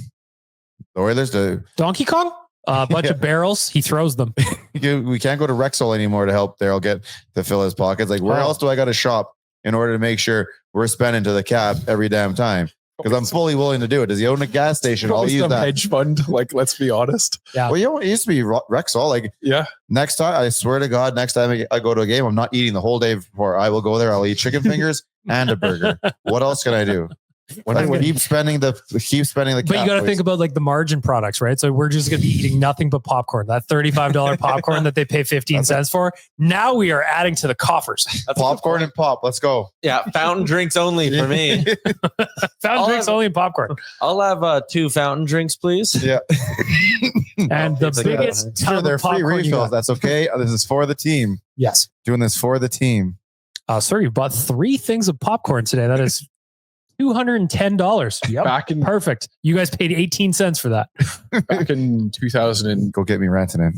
[SPEAKER 6] The Oilers do
[SPEAKER 2] Donkey Kong? A bunch of barrels. He throws them.
[SPEAKER 6] We can't go to Rexall anymore to help Daryl get to fill his pockets. Like, where else do I got to shop in order to make sure we're spending to the cap every damn time? Because I'm fully willing to do it. Does he own a gas station? I'll use that.
[SPEAKER 5] Hedge fund. Like, let's be honest.
[SPEAKER 2] Yeah.
[SPEAKER 6] Well, it used to be Rexall. Like,
[SPEAKER 5] yeah.
[SPEAKER 6] Next time, I swear to God, next time I go to a game, I'm not eating the whole day before. I will go there. I'll eat chicken fingers and a burger. What else can I do? Keep spending the
[SPEAKER 2] But you got to think about like the margin products, right? So we're just going to be eating nothing but popcorn. That $35 popcorn that they pay 15 cents for. Now we are adding to the coffers.
[SPEAKER 6] That's popcorn and pop. Let's go.
[SPEAKER 3] Yeah, fountain drinks only for me.
[SPEAKER 2] Fountain drinks only and popcorn.
[SPEAKER 3] I'll have 2 fountain drinks, please.
[SPEAKER 6] Yeah.
[SPEAKER 2] And the biggest tub
[SPEAKER 6] they're
[SPEAKER 2] of
[SPEAKER 6] free
[SPEAKER 2] popcorn you
[SPEAKER 6] refills.
[SPEAKER 2] got.
[SPEAKER 6] That's okay. This is for the team.
[SPEAKER 2] Yes.
[SPEAKER 6] Doing this for the team.
[SPEAKER 2] Sir, you bought 3 things of popcorn today. That is $210. Yep.
[SPEAKER 5] Back in
[SPEAKER 2] Perfect. You guys paid 18 cents for that.
[SPEAKER 5] back in 2004,
[SPEAKER 6] Go get me ranting in.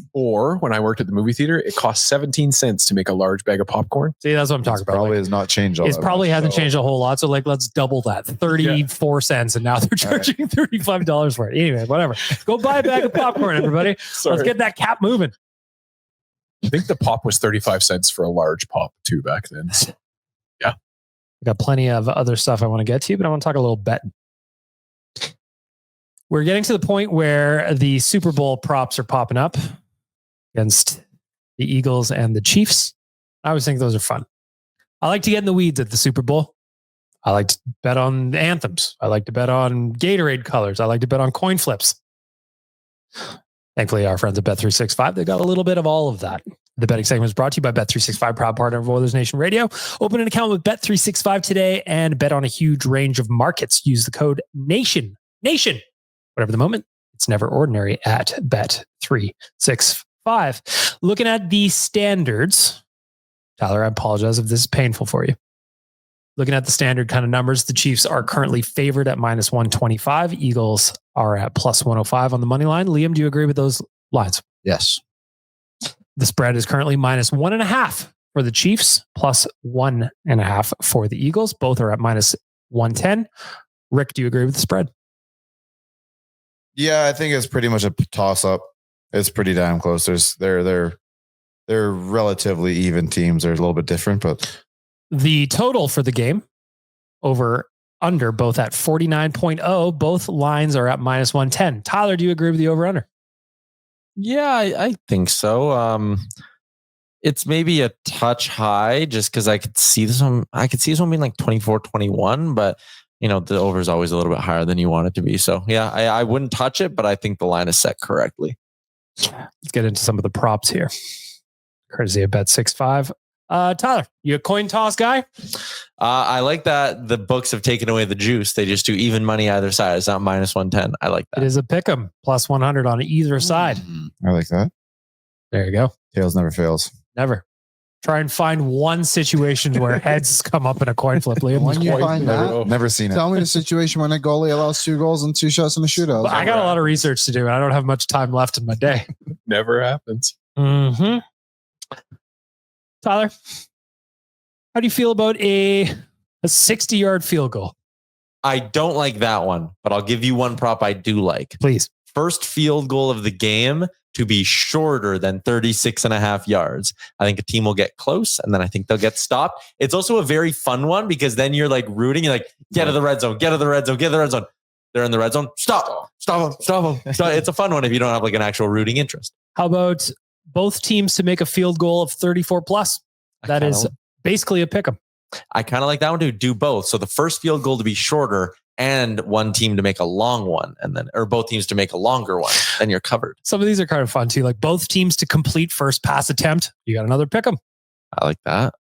[SPEAKER 5] when I worked at the movie theater, it cost 17 cents to make a large bag of popcorn.
[SPEAKER 2] See, that's what I'm talking about.
[SPEAKER 6] Probably
[SPEAKER 2] Like,
[SPEAKER 6] has not changed all
[SPEAKER 2] it
[SPEAKER 6] that
[SPEAKER 2] probably
[SPEAKER 6] much,
[SPEAKER 2] hasn't
[SPEAKER 6] so-
[SPEAKER 2] changed a whole lot. So like, let's double that. 34 cents. And now they're charging $35 for it. Anyway, whatever. Go buy a bag of popcorn, everybody. Let's get that cap moving.
[SPEAKER 5] I think the pop was 35 cents for a large pop too back then. So,
[SPEAKER 2] I got plenty of other stuff I want to get to, but I want to talk a little betting. We're getting to the point where the Super Bowl props are popping up against the Eagles and the Chiefs. I always think those are fun. I like to get in the weeds at the Super Bowl. I like to bet on the anthems. I like to bet on Gatorade colors. I like to bet on coin flips. Thankfully, our friends at Bet365, they got a little bit of all of that. The betting segment is brought to you by Bet365, proud partner of Oilers Nation Radio. Open an account with Bet365 today and bet on a huge range of markets. Use the code NATION. Whatever the moment, it's never ordinary at Bet365. Looking at the standards, Tyler, I apologize if this is painful for you. Looking at the standard kind of numbers, the Chiefs are currently favored at minus 125. Eagles are at plus 105 on the money line. Liam, do you agree with those lines?
[SPEAKER 4] Yes.
[SPEAKER 2] The spread is currently minus 1.5 for the Chiefs, plus 1.5 for the Eagles. Both are at minus 110. Rick, do you agree with the spread?
[SPEAKER 6] Yeah, I think it's pretty much a toss up. It's pretty damn close. They're relatively even teams. They're a little bit different, but
[SPEAKER 2] The total for the game, over under, both at 49.0. Both lines are at minus 110. Tyler, do you agree with the over under?
[SPEAKER 3] Yeah, I think so. It's maybe a touch high just because I could see this one. I could see this one being like 24-21, but the over is always a little bit higher than you want it to be. So yeah, I wouldn't touch it, but I think the line is set correctly.
[SPEAKER 2] Let's get into some of the props here. Courtesy of Bet65. Tyler, you a coin toss guy?
[SPEAKER 3] I like that the books have taken away the juice. They just do even money either side. It's not minus 110. I like that.
[SPEAKER 2] It is a pick 'em, plus 100 on either side.
[SPEAKER 6] I like that.
[SPEAKER 2] There you go.
[SPEAKER 6] Tails never fails.
[SPEAKER 2] Never. Try and find one situation where heads come up in a coin flip, Liam.
[SPEAKER 4] When you find that,
[SPEAKER 6] Never seen it.
[SPEAKER 4] tell me the situation when a goalie allows 2 goals and 2 shots in the shootout.
[SPEAKER 2] But I got a lot of research to do, and I don't have much time left in my day.
[SPEAKER 5] never happens.
[SPEAKER 2] Mm-hmm. Tyler, how do you feel about a 60-yard field goal?
[SPEAKER 3] I don't like that one, but I'll give you one prop I do like.
[SPEAKER 2] Please.
[SPEAKER 3] First field goal of the game to be shorter than 36.5 yards. I think a team will get close, and then I think they'll get stopped. It's also a very fun one because then you're like rooting. You're like, get to the red zone, get to the red zone, get to the red zone. They're in the red zone. Stop them. So it's a fun one if you don't have like an actual rooting interest.
[SPEAKER 2] How about both teams to make a field goal of 34 plus? That is basically a pick 'em.
[SPEAKER 3] I kind of like that one to do both. So the first field goal to be shorter and one team to make a long one, and then, or both teams to make a longer one. Then you're covered.
[SPEAKER 2] Some of these are kind of fun too. Like both teams to complete first pass attempt. You got another pick 'em.
[SPEAKER 3] I like that.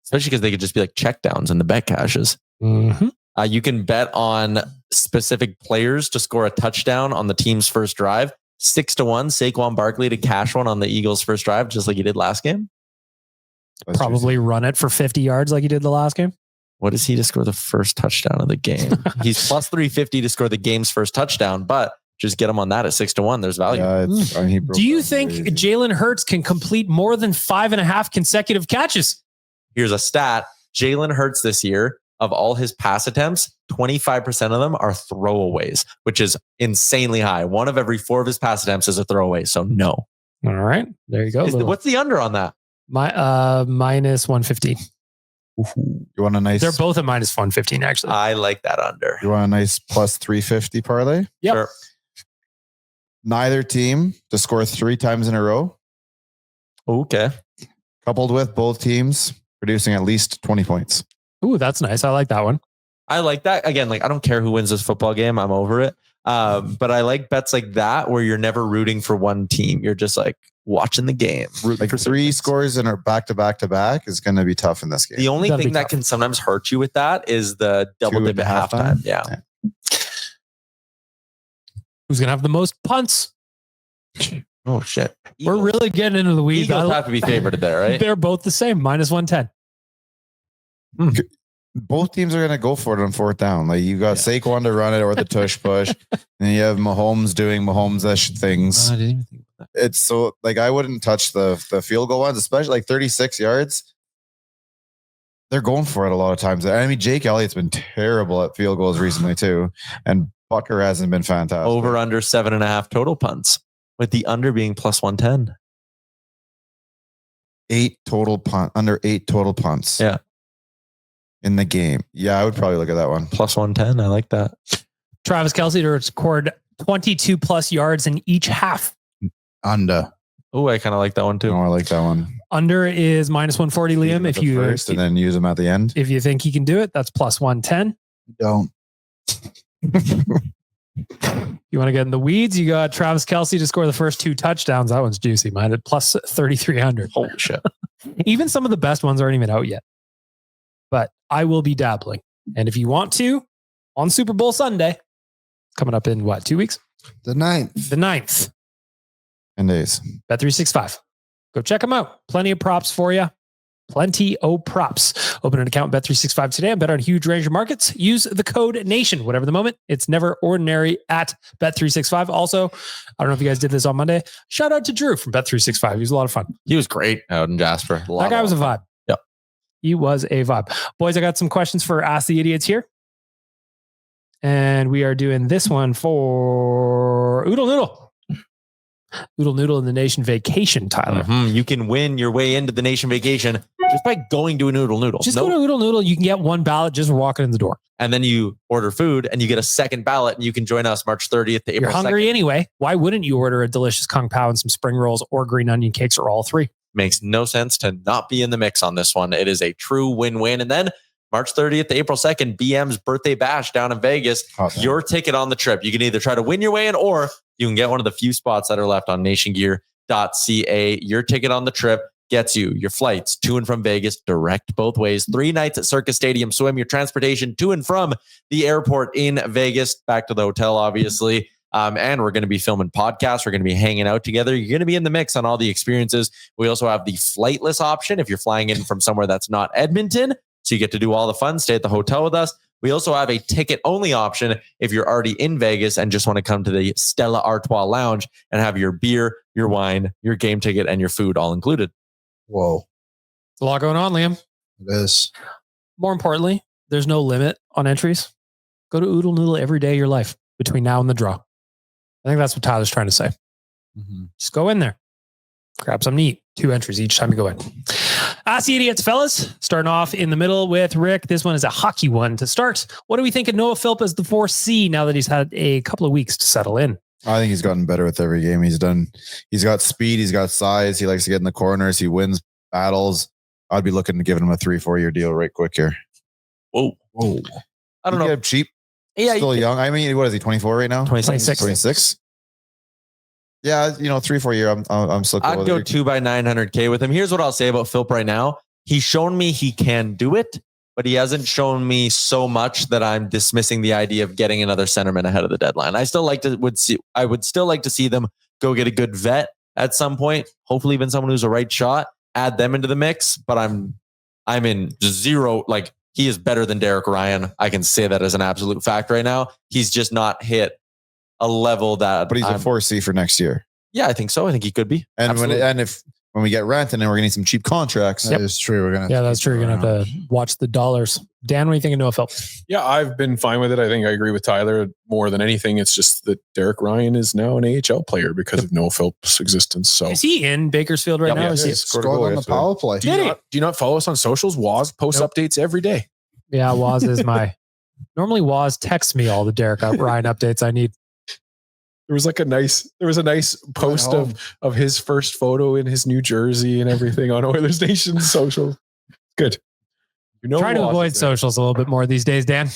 [SPEAKER 3] Especially because they could just be like check downs in the bet caches.
[SPEAKER 2] Mm-hmm.
[SPEAKER 3] You can bet on specific players to score a touchdown on the team's first drive. 6-1, Saquon Barkley to cash one on the Eagles' first drive, just like he did last game.
[SPEAKER 6] That's
[SPEAKER 2] Probably run it for 50 yards like he did the last game.
[SPEAKER 3] What is he to score the first touchdown of the game? He's plus 350 to score the game's first touchdown, but just get him on that at 6-1. There's value.
[SPEAKER 6] Yeah,
[SPEAKER 2] Do you think Jalen Hurts can complete more than 5.5 consecutive catches?
[SPEAKER 3] Here's a stat. Jalen Hurts this year, of all his pass attempts, 25% of them are throwaways, which is insanely high. 1 of every 4 of his pass attempts is a throwaway. So no.
[SPEAKER 2] All right. There you go.
[SPEAKER 3] What's the under on that?
[SPEAKER 2] Minus 115.
[SPEAKER 6] You want a nice?
[SPEAKER 2] They're both at minus 115, actually.
[SPEAKER 3] I like that under.
[SPEAKER 6] You want a nice plus 350 parlay?
[SPEAKER 2] Yep.
[SPEAKER 3] Sure.
[SPEAKER 6] Neither team to score 3 times in a row,
[SPEAKER 3] Okay.
[SPEAKER 6] coupled with both teams producing at least 20 points.
[SPEAKER 2] Ooh, that's nice. I like that one.
[SPEAKER 3] I like that. Again, like I don't care who wins this football game. I'm over it. But I like bets like that where you're never rooting for one team. You're just like watching the game.
[SPEAKER 6] Like 3 scores in our back to back is going to be tough in this game.
[SPEAKER 3] The only thing that can sometimes hurt you with that is the double
[SPEAKER 6] 2
[SPEAKER 3] dip at halftime. Yeah.
[SPEAKER 2] Who's going to have the most punts?
[SPEAKER 3] Oh shit.
[SPEAKER 2] We're really getting into the weeds.
[SPEAKER 3] Eagles have to be favored there, right?
[SPEAKER 2] They're both the same, minus 110.
[SPEAKER 6] Both teams are going to go for it on 4th down. Like you got Saquon to run it or the tush push, and you have Mahomes doing Mahomes-ish things.
[SPEAKER 3] I didn't even think about that.
[SPEAKER 6] It's so like I wouldn't touch the field goal ones, especially like 36 yards. They're going for it a lot of times. I mean, Jake Elliott's been terrible at field goals recently too, and Butker hasn't been fantastic.
[SPEAKER 3] Over under 7.5 total punts, with the under being plus 110.
[SPEAKER 6] under 8 total punts.
[SPEAKER 3] Yeah.
[SPEAKER 6] In the game. Yeah, I would probably look at that one.
[SPEAKER 3] Plus 110. I like that.
[SPEAKER 2] Travis Kelce to record 22 plus yards in each half.
[SPEAKER 4] Under.
[SPEAKER 3] Oh, I kind of like that one too.
[SPEAKER 6] Oh, I like that one.
[SPEAKER 2] Under is minus 140, Liam. If you
[SPEAKER 6] first and then use them at the end.
[SPEAKER 2] If you think he can do it, that's plus 110.
[SPEAKER 4] Don't.
[SPEAKER 2] You want to get in the weeds? You got Travis Kelce to score the first 2 touchdowns. That one's juicy, man. At plus 3,300.
[SPEAKER 3] Holy shit.
[SPEAKER 2] Even some of the best ones aren't even out yet. But I will be dabbling. And if you want to, on Super Bowl Sunday, coming up in what, 2 weeks?
[SPEAKER 4] The 9th.
[SPEAKER 2] The 9th.
[SPEAKER 6] 10 days.
[SPEAKER 2] Bet365. Go check them out. Plenty of props for you. Plenty of props. Open an account Bet365 today and bet on a huge range of markets. Use the code NATION. Whatever the moment, it's never ordinary at Bet365. Also, I don't know if you guys did this on Monday. Shout out to Drew from Bet365. He was a lot of fun.
[SPEAKER 3] He was great out in Jasper.
[SPEAKER 2] That guy was a vibe.
[SPEAKER 3] Yep.
[SPEAKER 2] He was a vibe. Boys, I got some questions for Ask the Idiots here. And we are doing this one for Oodle Noodle. Oodle Noodle in the Nation Vacation, Tyler.
[SPEAKER 3] You can win your way into the Nation Vacation just by going to an Oodle Noodle.
[SPEAKER 2] Just go to Oodle Noodle. You can get 1 ballot just for walking in the door.
[SPEAKER 3] And then you order food and you get a second ballot and you can join us March 30th to April 2nd.
[SPEAKER 2] You're hungry anyway. Why wouldn't you order a delicious Kung Pao and some spring rolls or green onion cakes or all 3?
[SPEAKER 3] Makes no sense to not be in the mix on this one. It is a true win-win. And then March 30th to April 2nd, BM's birthday bash down in Vegas. Your ticket on the trip. You can either try to win your way in or you can get one of the few spots that are left on nationgear.ca. Your ticket on the trip gets you your flights to and from Vegas, direct both ways, 3 nights at Circus Stadium Swim, your transportation to and from the airport in Vegas, back to the hotel, obviously. And we're going to be filming podcasts. We're going to be hanging out together. You're going to be in the mix on all the experiences. We also have the flightless option if you're flying in from somewhere that's not Edmonton. So you get to do all the fun, stay at the hotel with us. We also have a ticket-only option if you're already in Vegas and just want to come to the Stella Artois Lounge and have your beer, your wine, your game ticket, and your food all included.
[SPEAKER 4] Whoa.
[SPEAKER 2] There's a lot going on, Liam.
[SPEAKER 4] It is.
[SPEAKER 2] More importantly, there's no limit on entries. Go to Oodle Noodle every day of your life between now and the draw. I think that's what Tyler's trying to say. Just go in there. Grab something to eat. 2 entries each time you go in. Ask the Idiots, fellas. Starting off in the middle with Rick. This one is a hockey one to start. What do we think of Noah Philp as the 4C now that he's had a couple of weeks to settle in?
[SPEAKER 6] I think he's gotten better with every game he's done. He's got speed. He's got size. He likes to get in the corners. He wins battles. I'd be looking to give him a 3-4 year deal right quick here.
[SPEAKER 3] Whoa. I don't know.
[SPEAKER 6] Get him cheap.
[SPEAKER 3] Yeah,
[SPEAKER 6] Still young. I mean, what is he, 24 right now? 26. Yeah, 3-4 year. I'm still cool.
[SPEAKER 3] I'd go 2 by 900K with him. Here's what I'll say about Philp right now. He's shown me he can do it, but he hasn't shown me so much that I'm dismissing the idea of getting another centerman ahead of the deadline. I would still like to see them go get a good vet at some point. Hopefully even someone who's a right shot, add them into the mix, but I'm in zero. Like, he is better than Derek Ryan. I can say that as an absolute fact right now. He's just not hit a level that.
[SPEAKER 6] But he's a 4C for next year.
[SPEAKER 3] Yeah, I think so. I think he could be.
[SPEAKER 6] And when we get Rantanen, we're going to need some cheap contracts.
[SPEAKER 4] That is true. We're gonna.
[SPEAKER 2] Yeah, that's true. You're going to have to watch the dollars. Dan, what do you think of Noah Philp?
[SPEAKER 5] Yeah, I've been fine with it. I think I agree with Tyler more than anything. It's just that Derek Ryan is now an AHL player because of Noah Philp's existence. So
[SPEAKER 2] is he in Bakersfield right now?
[SPEAKER 5] Yeah,
[SPEAKER 2] Is he?
[SPEAKER 4] Scored on the power play.
[SPEAKER 5] Do you not follow us on socials? Waz posts updates every day.
[SPEAKER 2] Yeah, Waz is normally Waz texts me all the Derek Ryan updates I need.
[SPEAKER 5] There was a nice post of his first photo in his New Jersey and everything on Oilersnation social. Good.
[SPEAKER 2] Try to avoid socials a little bit more these days, Dan.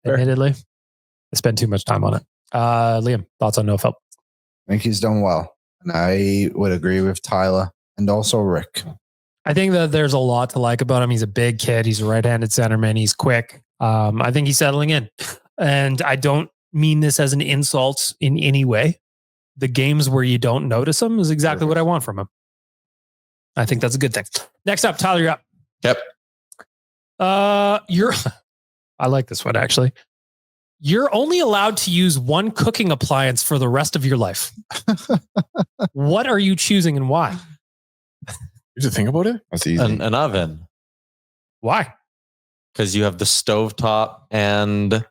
[SPEAKER 5] Fair.
[SPEAKER 2] Admittedly, I spend too much time on it. Liam, thoughts on no felt?
[SPEAKER 4] I think he's done well. And I would agree with Tyler and also Rick.
[SPEAKER 2] I think that there's a lot to like about him. He's a big kid. He's a right-handed centerman. He's quick. I think he's settling in. And I don't mean this as an insult in any way. The games where you don't notice him is exactly what I want from him. I think that's a good thing. Next up, Tyler, you're up.
[SPEAKER 3] Yep.
[SPEAKER 2] I like this one, actually. You're only allowed to use one cooking appliance for the rest of your life. What are you choosing and why?
[SPEAKER 5] You have to think about it?
[SPEAKER 6] That's easy.
[SPEAKER 3] An oven.
[SPEAKER 2] Why?
[SPEAKER 3] Because you have the stovetop and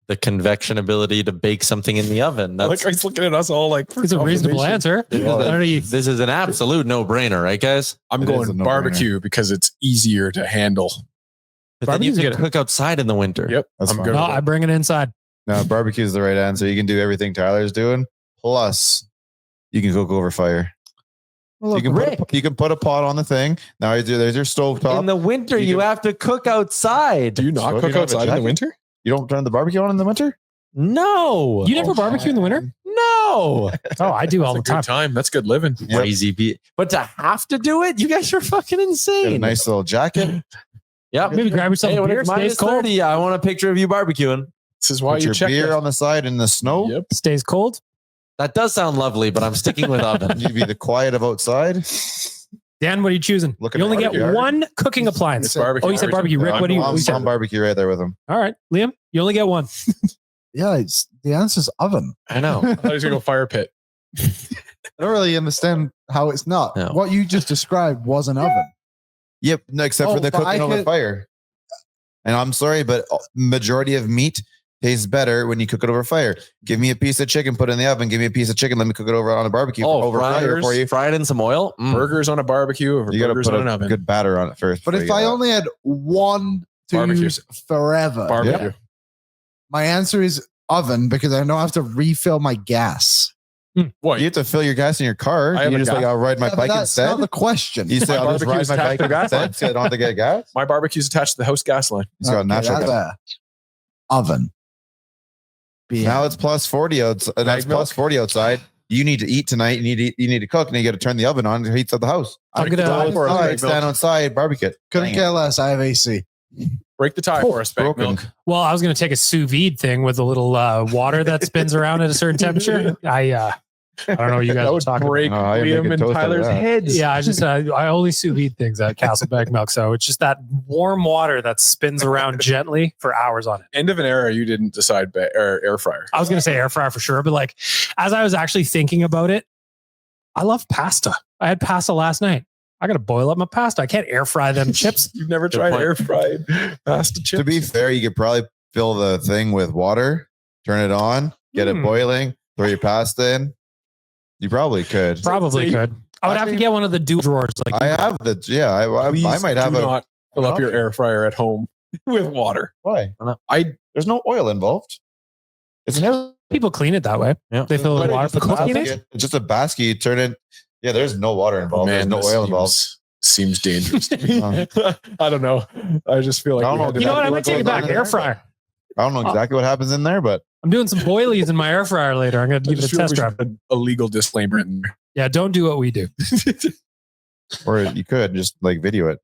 [SPEAKER 3] the convection ability to bake something in the oven. That's
[SPEAKER 5] He's looking at us all like,
[SPEAKER 2] It's a reasonable answer.
[SPEAKER 3] this is an absolute no-brainer, right, guys?
[SPEAKER 5] I'm
[SPEAKER 6] It is a
[SPEAKER 5] going
[SPEAKER 6] no-brainer.
[SPEAKER 5] barbecue because it's easier to handle.
[SPEAKER 3] But then you
[SPEAKER 2] Barbecue's
[SPEAKER 3] can cook outside in the winter.
[SPEAKER 5] Yep.
[SPEAKER 6] That's
[SPEAKER 5] I'm
[SPEAKER 6] fine.
[SPEAKER 5] good.
[SPEAKER 2] No,
[SPEAKER 5] with
[SPEAKER 2] I
[SPEAKER 5] that.
[SPEAKER 2] bring it inside.
[SPEAKER 6] No, barbecue is the right answer. You can do everything Tyler's doing. Plus, you can cook over fire.
[SPEAKER 2] Well,
[SPEAKER 6] You can put a pot on the thing. Now there's your stove top.
[SPEAKER 3] In the winter,
[SPEAKER 6] You
[SPEAKER 3] you
[SPEAKER 6] can-
[SPEAKER 3] have to cook outside.
[SPEAKER 5] Do you not
[SPEAKER 6] So do
[SPEAKER 5] cook
[SPEAKER 6] you have a
[SPEAKER 5] outside in the
[SPEAKER 6] jacket?
[SPEAKER 5] winter?
[SPEAKER 6] You don't turn the barbecue on in the winter?
[SPEAKER 3] No.
[SPEAKER 2] You never barbecue in the winter?
[SPEAKER 3] No.
[SPEAKER 2] Oh, I do all the
[SPEAKER 5] That's a
[SPEAKER 2] time.
[SPEAKER 5] good time. That's good living.
[SPEAKER 6] Yep.
[SPEAKER 3] Crazy. But to have to do it, you guys are fucking
[SPEAKER 6] Get a
[SPEAKER 3] insane.
[SPEAKER 6] nice little jacket.
[SPEAKER 3] Yep.
[SPEAKER 2] Maybe grab yourself
[SPEAKER 3] Hey,
[SPEAKER 2] a
[SPEAKER 3] when
[SPEAKER 2] beer.
[SPEAKER 3] it's
[SPEAKER 2] Stays
[SPEAKER 3] minus
[SPEAKER 2] cold.
[SPEAKER 3] 30, I want a picture of you barbecuing.
[SPEAKER 5] This is why
[SPEAKER 6] Put
[SPEAKER 5] you
[SPEAKER 6] your
[SPEAKER 5] check
[SPEAKER 6] beer
[SPEAKER 5] it.
[SPEAKER 6] on the side in the snow.
[SPEAKER 5] Yep.
[SPEAKER 2] Stays cold.
[SPEAKER 3] That does sound lovely, but I'm sticking with oven.
[SPEAKER 6] You'd be the quiet of outside.
[SPEAKER 2] Dan, what are you choosing?
[SPEAKER 6] Looking
[SPEAKER 2] You only get
[SPEAKER 6] barbecue.
[SPEAKER 2] one cooking appliance.
[SPEAKER 5] It's barbecue.
[SPEAKER 2] Oh, you said barbecue. Rick,
[SPEAKER 6] I'm,
[SPEAKER 2] what do you
[SPEAKER 6] I'm,
[SPEAKER 2] say?
[SPEAKER 6] I'm barbecue right there with him.
[SPEAKER 2] All right, Liam, you only get one.
[SPEAKER 4] Yeah, the answer's oven.
[SPEAKER 3] I know.
[SPEAKER 5] I thought he was going to go fire pit.
[SPEAKER 4] I don't really understand how it's not.
[SPEAKER 3] No.
[SPEAKER 4] What you just described was an oven.
[SPEAKER 6] Yep, no, except
[SPEAKER 4] Oh,
[SPEAKER 6] for the
[SPEAKER 4] but I
[SPEAKER 6] cooking over
[SPEAKER 4] could-
[SPEAKER 6] fire. And I'm sorry, but majority of meat tastes better when you cook it over fire. Give me a piece of chicken, put it in the oven. Give me a piece of chicken, let me cook it over on a barbecue over fire for you.
[SPEAKER 3] Fried in some oil.
[SPEAKER 5] Burgers on a barbecue over
[SPEAKER 6] You got to
[SPEAKER 5] burgers
[SPEAKER 6] put
[SPEAKER 5] on an
[SPEAKER 6] a
[SPEAKER 5] oven.
[SPEAKER 6] good batter on it first.
[SPEAKER 4] But
[SPEAKER 6] before
[SPEAKER 4] if
[SPEAKER 6] you
[SPEAKER 4] I
[SPEAKER 6] get that.
[SPEAKER 4] only had one to
[SPEAKER 5] Barbecue.
[SPEAKER 4] use forever,
[SPEAKER 5] Barbecue.
[SPEAKER 4] my answer is oven because I don't have to refill my gas.
[SPEAKER 5] What?
[SPEAKER 6] You have to fill your gas in your car.
[SPEAKER 5] I have
[SPEAKER 6] You
[SPEAKER 5] a
[SPEAKER 6] just like,
[SPEAKER 5] gas-
[SPEAKER 6] I'll ride my
[SPEAKER 4] Yeah, but
[SPEAKER 6] bike
[SPEAKER 4] that's
[SPEAKER 6] instead.
[SPEAKER 4] not the question.
[SPEAKER 6] You say,
[SPEAKER 5] My
[SPEAKER 6] I'll just ride
[SPEAKER 5] barbecue's
[SPEAKER 6] my
[SPEAKER 5] attached
[SPEAKER 6] bike
[SPEAKER 5] to the gas line.
[SPEAKER 6] instead so I don't have to get gas.
[SPEAKER 5] My barbecue's attached to the house gas line.
[SPEAKER 6] He's got a natural
[SPEAKER 4] that's
[SPEAKER 6] gas.
[SPEAKER 4] oven.
[SPEAKER 6] Now it's plus 40 outside. That's
[SPEAKER 5] Bag milk?
[SPEAKER 6] plus 40 outside. You need to eat tonight. You need to cook, and you got to turn the oven on. It heats up the house.
[SPEAKER 2] I'm gonna-
[SPEAKER 5] Break the tie for us,
[SPEAKER 6] Outside,
[SPEAKER 5] Bag Milk.
[SPEAKER 6] stand outside, barbecue.
[SPEAKER 4] Couldn't care less. I have AC.
[SPEAKER 5] Break the tie for us, Bag
[SPEAKER 6] broken.
[SPEAKER 5] Milk.
[SPEAKER 2] Well, I was going to take a sous vide thing with a little water that spins around at a certain temperature. I don't know what you guys
[SPEAKER 5] That
[SPEAKER 2] are
[SPEAKER 5] would
[SPEAKER 2] talking
[SPEAKER 5] break
[SPEAKER 6] Oh, I make
[SPEAKER 5] Liam
[SPEAKER 6] a
[SPEAKER 5] and
[SPEAKER 6] toast out of
[SPEAKER 5] Tyler's
[SPEAKER 6] that.
[SPEAKER 5] heads.
[SPEAKER 2] about. Yeah, I only sous vide things at Castleberg Milk, so it's just that warm water that spins around gently for hours on it.
[SPEAKER 5] End of an era, you didn't decide air fryer.
[SPEAKER 2] I was going to say air fryer for sure, but like as I was actually thinking about it, I love pasta. I had pasta last night. I got to boil up my pasta. I can't air fry them chips.
[SPEAKER 5] You've never
[SPEAKER 3] Good
[SPEAKER 5] tried
[SPEAKER 3] point.
[SPEAKER 5] air fried pasta chips?
[SPEAKER 6] To be fair, you could probably fill the thing with water, turn it on, get it boiling, throw your pasta in. You probably could.
[SPEAKER 2] Probably could. I would have to get one of the dual drawers. Like
[SPEAKER 6] I have the I
[SPEAKER 5] Please
[SPEAKER 6] might have
[SPEAKER 5] do
[SPEAKER 6] a
[SPEAKER 5] not fill up your air fryer at home with water.
[SPEAKER 6] why?
[SPEAKER 5] I
[SPEAKER 6] There's no oil involved. It's never
[SPEAKER 2] people clean it that way.
[SPEAKER 3] Yeah.
[SPEAKER 2] They fill it with water for cooking it.
[SPEAKER 6] It's just a basket. You turn it. Yeah, there's no water involved. there's no
[SPEAKER 5] this
[SPEAKER 6] oil involved.
[SPEAKER 5] Seems dangerous to me. I don't know. I just feel like
[SPEAKER 6] I don't
[SPEAKER 5] we
[SPEAKER 6] know
[SPEAKER 5] had to
[SPEAKER 2] You know what? I
[SPEAKER 6] exactly
[SPEAKER 2] might take it
[SPEAKER 6] goes
[SPEAKER 2] back.
[SPEAKER 6] on
[SPEAKER 2] Air
[SPEAKER 6] there.
[SPEAKER 2] fryer.
[SPEAKER 6] I don't know exactly what happens in there, but
[SPEAKER 2] I'm doing some boilies in my air fryer later. I'm going to
[SPEAKER 5] I
[SPEAKER 2] give it
[SPEAKER 5] just
[SPEAKER 2] a
[SPEAKER 5] feel
[SPEAKER 2] test
[SPEAKER 5] we
[SPEAKER 2] drive.
[SPEAKER 5] should put a legal disclaimer in there.
[SPEAKER 2] Yeah, don't do what we do.
[SPEAKER 6] or you could just like video it.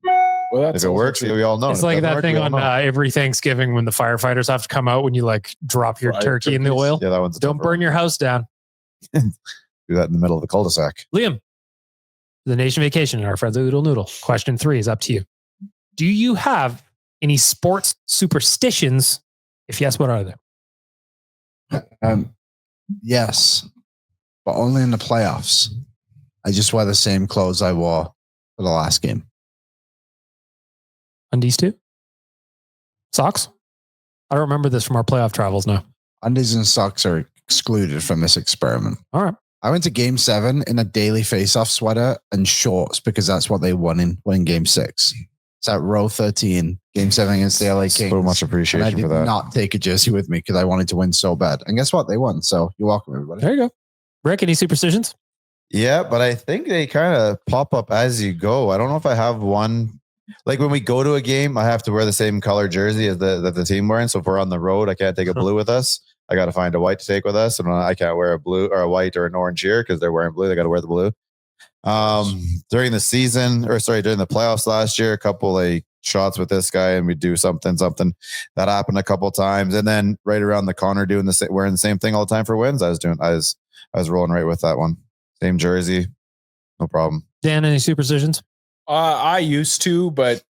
[SPEAKER 5] Well, that's
[SPEAKER 6] If it works, we all know.
[SPEAKER 2] It's
[SPEAKER 6] If it
[SPEAKER 2] like
[SPEAKER 6] doesn't
[SPEAKER 2] that
[SPEAKER 6] work,
[SPEAKER 2] thing
[SPEAKER 6] we all
[SPEAKER 2] on
[SPEAKER 6] know.
[SPEAKER 2] every Thanksgiving when the firefighters have to come out when you like drop your
[SPEAKER 5] Fried
[SPEAKER 2] turkey in the
[SPEAKER 5] turkeys.
[SPEAKER 2] oil.
[SPEAKER 6] Yeah, that one's a
[SPEAKER 2] Don't
[SPEAKER 6] tougher
[SPEAKER 2] burn your house down.
[SPEAKER 6] one. Do that in the middle of the cul-de-sac.
[SPEAKER 2] Liam, the nation vacation and our friends at Oodle Noodle. Question 3 is up to you. Do you have any sports superstitions? If yes, what are they?
[SPEAKER 4] Yes, but only in the playoffs. I just wear the same clothes I wore for the last game.
[SPEAKER 2] Undies too? Socks? I don't remember this from our playoff travels now.
[SPEAKER 4] Undies and socks are excluded from this experiment.
[SPEAKER 2] All right.
[SPEAKER 4] I went to game 7 in a daily face-off sweater and shorts because that's what they won in game 6. It's at row 13, game 7 against the LA Kings.
[SPEAKER 6] So much
[SPEAKER 4] And I
[SPEAKER 6] appreciation
[SPEAKER 4] did
[SPEAKER 6] for that.
[SPEAKER 4] not take a jersey with me because I wanted to win so bad. And guess what? They won. So you're welcome, everybody.
[SPEAKER 2] There you go. Rick, any superstitions?
[SPEAKER 6] Yeah, but I think they kind of pop up as you go. I don't know if I have one Like when we go to a game, I have to wear the same color jersey as the team wearing. So if we're on the road, I can't take a blue with us. I got to find a white to take with us, and I can't wear a blue or a white or an orange here because they're wearing blue. They got to wear the blue. During the playoffs last year, a couple like shots with this guy, and we do something that happened a couple times, and then right around the corner wearing the same thing all the time for wins. I was rolling right with that one. Same jersey, no problem.
[SPEAKER 2] Dan, any superstitions?
[SPEAKER 5] I used to, but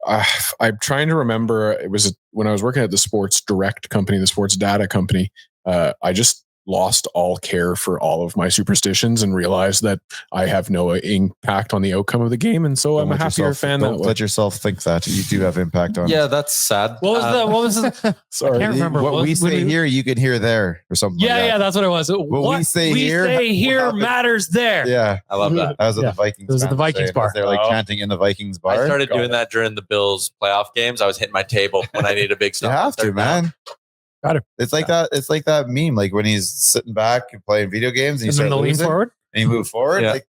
[SPEAKER 5] I'm trying to remember. It was when I was working at the Sports Direct company, the sports data company. I just lost all care for all of my superstitions and realized that I have no impact on the outcome of the game. And so I'm a happier fan.
[SPEAKER 6] Don't let yourself think that you do have impact on.
[SPEAKER 3] Yeah, that's sad.
[SPEAKER 2] What was the
[SPEAKER 5] sorry,
[SPEAKER 2] I can't remember.
[SPEAKER 6] What we say here, you can hear there or something.
[SPEAKER 2] Yeah, that's what it was.
[SPEAKER 6] What we say here
[SPEAKER 2] matters there.
[SPEAKER 6] Yeah,
[SPEAKER 3] I love that.
[SPEAKER 6] That was at the Vikings.
[SPEAKER 2] It was at the Vikings bar.
[SPEAKER 6] They're like chanting in the Vikings bar.
[SPEAKER 3] I started doing that during the Bills playoff games. I was hitting my table when I needed a big
[SPEAKER 6] You
[SPEAKER 3] stop.
[SPEAKER 6] have to, man.
[SPEAKER 2] Got it.
[SPEAKER 6] It's like that. It's like that meme. Like when he's sitting back and playing video games, and you start
[SPEAKER 2] the lean
[SPEAKER 6] losing,
[SPEAKER 2] forward.
[SPEAKER 6] and you move forward.
[SPEAKER 3] Yeah.
[SPEAKER 6] Like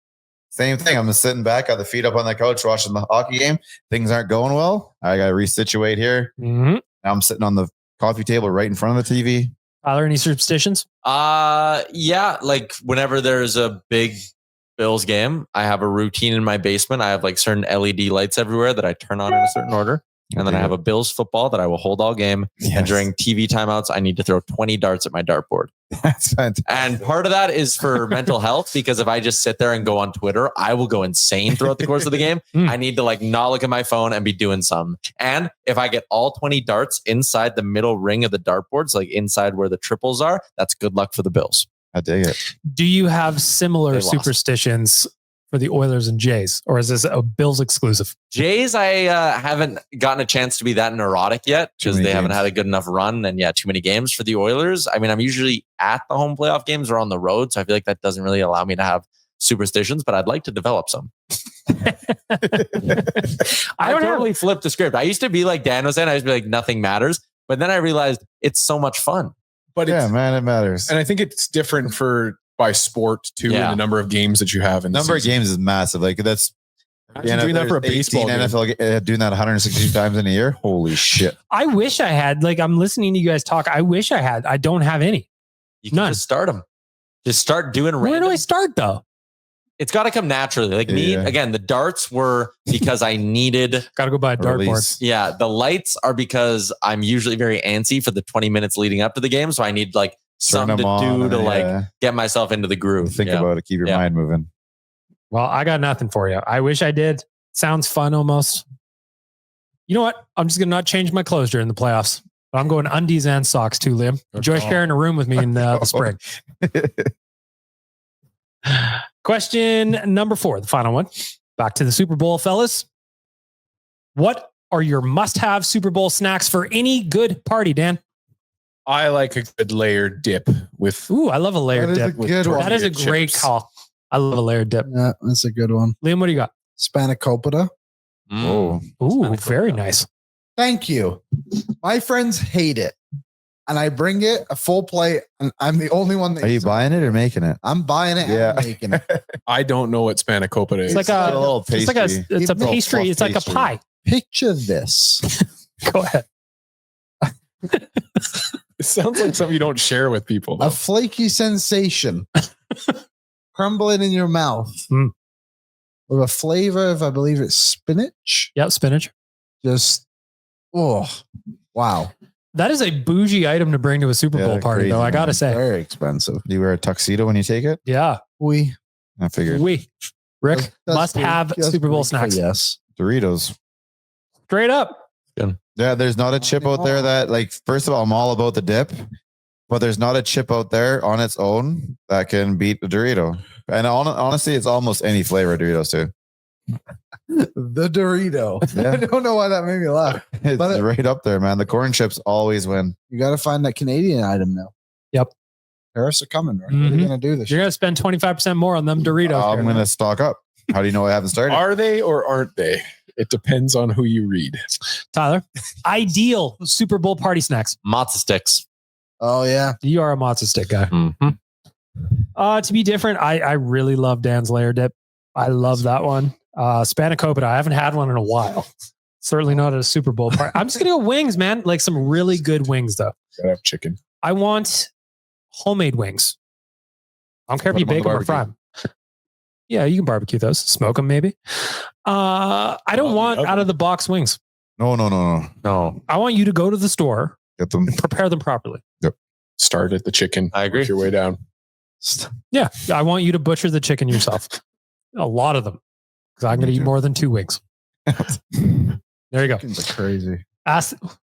[SPEAKER 6] same thing. I'm just sitting back, got the feet up on the couch, watching the hockey game. Things aren't going well. I got to resituate here.
[SPEAKER 2] Mm-hmm.
[SPEAKER 6] Now I'm sitting on the coffee table right in front of the TV.
[SPEAKER 2] Tyler, any superstitions?
[SPEAKER 3] Yeah, like whenever there's a big Bills game, I have a routine in my basement. I have like certain LED lights everywhere that I turn on in a certain order. And then I have a Bills football that I will hold all game.
[SPEAKER 6] Yes.
[SPEAKER 3] And during TV timeouts, I need to throw 20 darts at my dartboard.
[SPEAKER 6] That's fantastic.
[SPEAKER 3] And part of that is for mental health, because if I just sit there and go on Twitter, I will go insane throughout the course of the game. I need to like not look at my phone and be doing something. And if I get all 20 darts inside the middle ring of the dartboards, like inside where the triples are, that's good luck for the Bills.
[SPEAKER 6] I dig it.
[SPEAKER 2] Do you have similar
[SPEAKER 3] They lost.
[SPEAKER 2] superstitions for the Oilers and Jays, or is this a Bills exclusive?
[SPEAKER 3] Jays, I haven't gotten a chance to be that neurotic yet because they haven't had a good enough run, and too many games for the Oilers. I mean, I'm usually at the home playoff games or on the road, so I feel like that doesn't really allow me to have superstitions, but I'd like to develop some. I totally flipped the script. I used to be like Dan was saying, I used to be like, nothing matters, but then I realized it's so much fun.
[SPEAKER 5] But
[SPEAKER 6] man, it matters.
[SPEAKER 5] And I think it's different by sport too, and the number of games that you have. In
[SPEAKER 6] number of games is massive. Like that's
[SPEAKER 5] doing that for a baseball game.
[SPEAKER 6] NFL doing that 162 times in a year. Holy shit!
[SPEAKER 2] I wish I had. Like I'm listening to you guys talk. I wish I had. I don't have any.
[SPEAKER 3] You can just start them. Just start doing random.
[SPEAKER 2] Where do I start though?
[SPEAKER 3] It's got to come naturally. Like me, again, the darts were because I needed.
[SPEAKER 2] Got to go buy a dartboard.
[SPEAKER 3] Yeah, the lights are because I'm usually very antsy for the 20 minutes leading up to the game, so I need like something to do to like get myself into the groove.
[SPEAKER 6] Think about it. Keep your mind moving.
[SPEAKER 2] Well, I got nothing for you. I wish I did. Sounds fun almost. You know what? I'm just going to not change my clothes during the playoffs. But I'm going undies and socks too, Liam. Enjoy sharing a room with me in the spring. Question number 4, the final one. Back to the Super Bowl, fellas. What are your must-have Super Bowl snacks for any good party, Dan?
[SPEAKER 5] I like a good layered dip with.
[SPEAKER 2] Ooh, I love a layered dip. That is a great call. I love a layered dip.
[SPEAKER 4] Yeah, that's a good one.
[SPEAKER 2] Liam, what do you got?
[SPEAKER 4] Spanakopita.
[SPEAKER 6] Oh,
[SPEAKER 2] ooh, very nice.
[SPEAKER 4] Thank you. My friends hate it, and I bring it a full plate, and I'm the only one that.
[SPEAKER 6] Are you buying it or making it?
[SPEAKER 4] I'm buying it.
[SPEAKER 6] Yeah,
[SPEAKER 4] and making it.
[SPEAKER 5] I don't know what spanakopita is.
[SPEAKER 2] It's like a
[SPEAKER 6] little pastry.
[SPEAKER 2] It's a pastry. It's like a pie.
[SPEAKER 4] Picture this.
[SPEAKER 2] Go ahead.
[SPEAKER 5] It sounds like something you don't share with people.
[SPEAKER 4] A flaky sensation. Crumbling in your mouth. With a flavor of, I believe it's spinach.
[SPEAKER 2] Yep, spinach.
[SPEAKER 4] Just, wow.
[SPEAKER 2] That is a bougie item to bring to a Super Bowl party,
[SPEAKER 6] crazy,
[SPEAKER 2] though. I got to say.
[SPEAKER 4] Very expensive.
[SPEAKER 6] Do you wear a tuxedo when you take it?
[SPEAKER 2] Yeah.
[SPEAKER 6] I figured.
[SPEAKER 2] Rick, must have Super Bowl snacks.
[SPEAKER 4] Yes.
[SPEAKER 6] Doritos.
[SPEAKER 2] Straight up.
[SPEAKER 6] Yeah, there's not a chip out there that, like, first of all, I'm all about the dip, but there's not a chip out there on its own that can beat the Dorito. And honestly, it's almost any flavor of Doritos too.
[SPEAKER 4] The Dorito.
[SPEAKER 6] Yeah.
[SPEAKER 4] I don't know why that made me laugh.
[SPEAKER 6] It's
[SPEAKER 4] But
[SPEAKER 6] right up there, man. The corn chips always win.
[SPEAKER 4] You got to find that Canadian item now.
[SPEAKER 2] Yep.
[SPEAKER 4] Tariffs are coming, right? What are you going to do this
[SPEAKER 2] You're
[SPEAKER 4] year?
[SPEAKER 2] going to spend 25% more on them Doritos.
[SPEAKER 6] I'm going to stock up. How do you know I haven't started?
[SPEAKER 5] Are they or aren't they? It depends on who you read.
[SPEAKER 2] Tyler, ideal Super Bowl party snacks.
[SPEAKER 3] Matzo sticks.
[SPEAKER 4] Oh, yeah.
[SPEAKER 2] You are a matzo stick guy. To be different, I really love Dan's layer dip. I love that one. Spanakopita. I haven't had one in a while. Certainly not at a Super Bowl party. I'm just going to go wings, man. Like some really good wings, though.
[SPEAKER 5] Gotta have chicken.
[SPEAKER 2] I want homemade wings. I don't care if
[SPEAKER 5] Put
[SPEAKER 2] you
[SPEAKER 5] them on
[SPEAKER 2] bake
[SPEAKER 5] the
[SPEAKER 2] them or fry them. Yeah, you can barbecue those. Smoke them, maybe. I don't want out of the box wings.
[SPEAKER 6] No.
[SPEAKER 2] I want you to go to the store
[SPEAKER 6] Get them.
[SPEAKER 2] and prepare them properly.
[SPEAKER 5] Start at the chicken.
[SPEAKER 3] I agree.
[SPEAKER 5] Work your way down.
[SPEAKER 2] Yeah, I want you to butcher the chicken yourself. A lot of them. Because I'm going to eat more than 2 wings. There you go.
[SPEAKER 4] Chickens are crazy.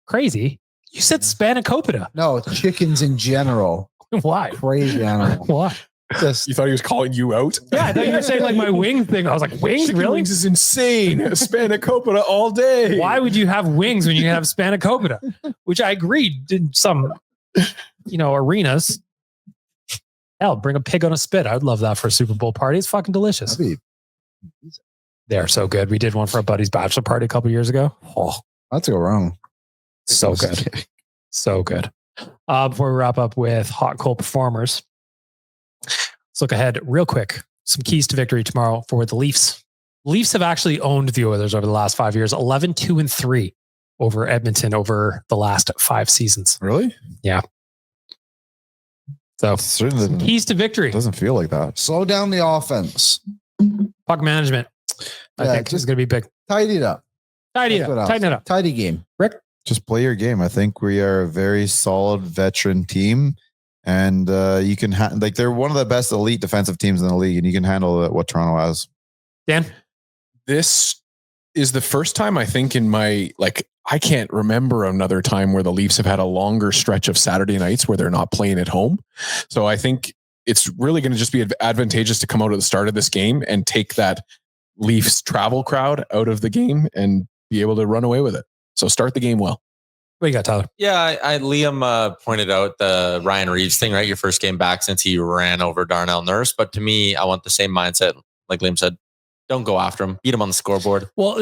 [SPEAKER 2] Crazy? You said Spanakopita.
[SPEAKER 4] No, chickens in general.
[SPEAKER 2] Why?
[SPEAKER 4] Crazy animal.
[SPEAKER 2] Why?
[SPEAKER 4] Just
[SPEAKER 5] You thought he was calling you out?
[SPEAKER 2] Yeah, I thought you were saying like my wing thing. I was like, wings?
[SPEAKER 5] Chicken
[SPEAKER 2] Really?
[SPEAKER 5] wings is insane. Spanakopita all day.
[SPEAKER 2] Why would you have wings when you can have Spanakopita? Which I agreed in some, arenas. Hell, bring a pig on a spit. I would love that for a Super Bowl party. It's fucking delicious. They're so good. We did one for a buddy's bachelor party a couple years ago. Oh,
[SPEAKER 4] that's go wrong.
[SPEAKER 2] so good. So good. Before we wrap up with hot cold performers, let's look ahead real quick. Some keys to victory tomorrow for the Leafs. Leafs have actually owned the Oilers over the last 5 years, 11-2-3 over Edmonton over the last 5 seasons.
[SPEAKER 6] Really?
[SPEAKER 2] Yeah. So
[SPEAKER 6] Certainly
[SPEAKER 2] keys to victory.
[SPEAKER 6] doesn't feel like that.
[SPEAKER 4] Slow down the offense.
[SPEAKER 2] Puck management. I
[SPEAKER 4] Yeah,
[SPEAKER 2] think is
[SPEAKER 4] just
[SPEAKER 2] going to be big.
[SPEAKER 4] tidy it up.
[SPEAKER 2] Tidy it
[SPEAKER 4] That's what
[SPEAKER 2] up.
[SPEAKER 4] I'll
[SPEAKER 2] Tighten
[SPEAKER 4] say.
[SPEAKER 2] it up.
[SPEAKER 4] Tidy game.
[SPEAKER 6] Just play your game. I think we are a very solid veteran team, and you can they're one of the best elite defensive teams in the league, and you can handle what Toronto has.
[SPEAKER 2] Dan?
[SPEAKER 5] This is the first time I think in my, I can't remember another time where the Leafs have had a longer stretch of Saturday nights where they're not playing at home. So I think it's really going to just be advantageous to come out at the start of this game and take that Leafs travel crowd out of the game and be able to run away with it. So start the game well.
[SPEAKER 2] What you got, Tyler?
[SPEAKER 3] Yeah, Liam pointed out the Ryan Reeves thing, right? Your first game back since he ran over Darnell Nurse. But to me, I want the same mindset. Like Liam said, don't go after him. Beat him on the scoreboard.
[SPEAKER 2] Well,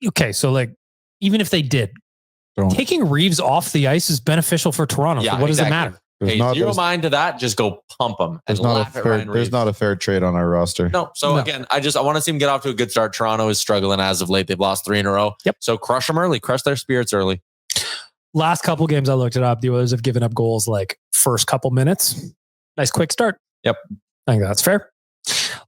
[SPEAKER 2] okay. So even if they did, taking Reeves off the ice is beneficial for Toronto.
[SPEAKER 3] Yeah,
[SPEAKER 2] so what does it
[SPEAKER 3] exactly.
[SPEAKER 2] matter?
[SPEAKER 3] Hey, zero mind to that. Just go pump him.
[SPEAKER 6] There's not a fair trade on our roster.
[SPEAKER 3] No. So again, I want to see him get off to a good start. Toronto is struggling as of late. They've lost 3 in a row.
[SPEAKER 2] Yep.
[SPEAKER 3] So crush them early. Crush their spirits early.
[SPEAKER 2] Last couple games I looked it up, the Oilers have given up goals first couple minutes. Nice quick start.
[SPEAKER 3] Yep.
[SPEAKER 2] I think that's fair.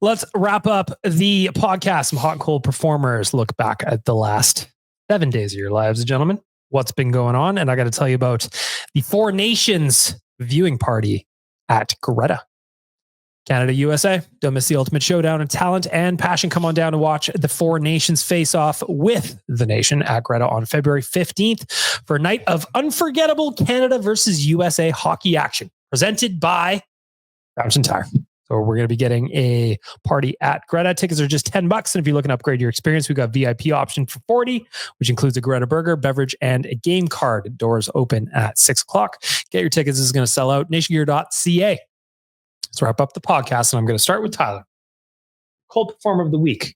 [SPEAKER 2] Let's wrap up the podcast. Some hot and cold performers. Look back at the last 7 days of your lives, gentlemen. What's been going on? And I got to tell you about the Four Nations viewing party at Greta. Canada, USA. Don't miss the ultimate showdown of talent and passion. Come on down and watch the Four Nations face off with the nation at Greta on February 15th for a night of unforgettable Canada versus USA hockey action presented by Fountain Tire. So we're going to be getting a party at Greta. Tickets are just $10. And if you're looking to upgrade your experience, we've got VIP option for $40, which includes a Greta burger, beverage, and a game card. Doors open at 6:00. Get your tickets. This is going to sell out. Nationgear.ca. Let's wrap up the podcast. And I'm going to start with Tyler. Cold performer of the week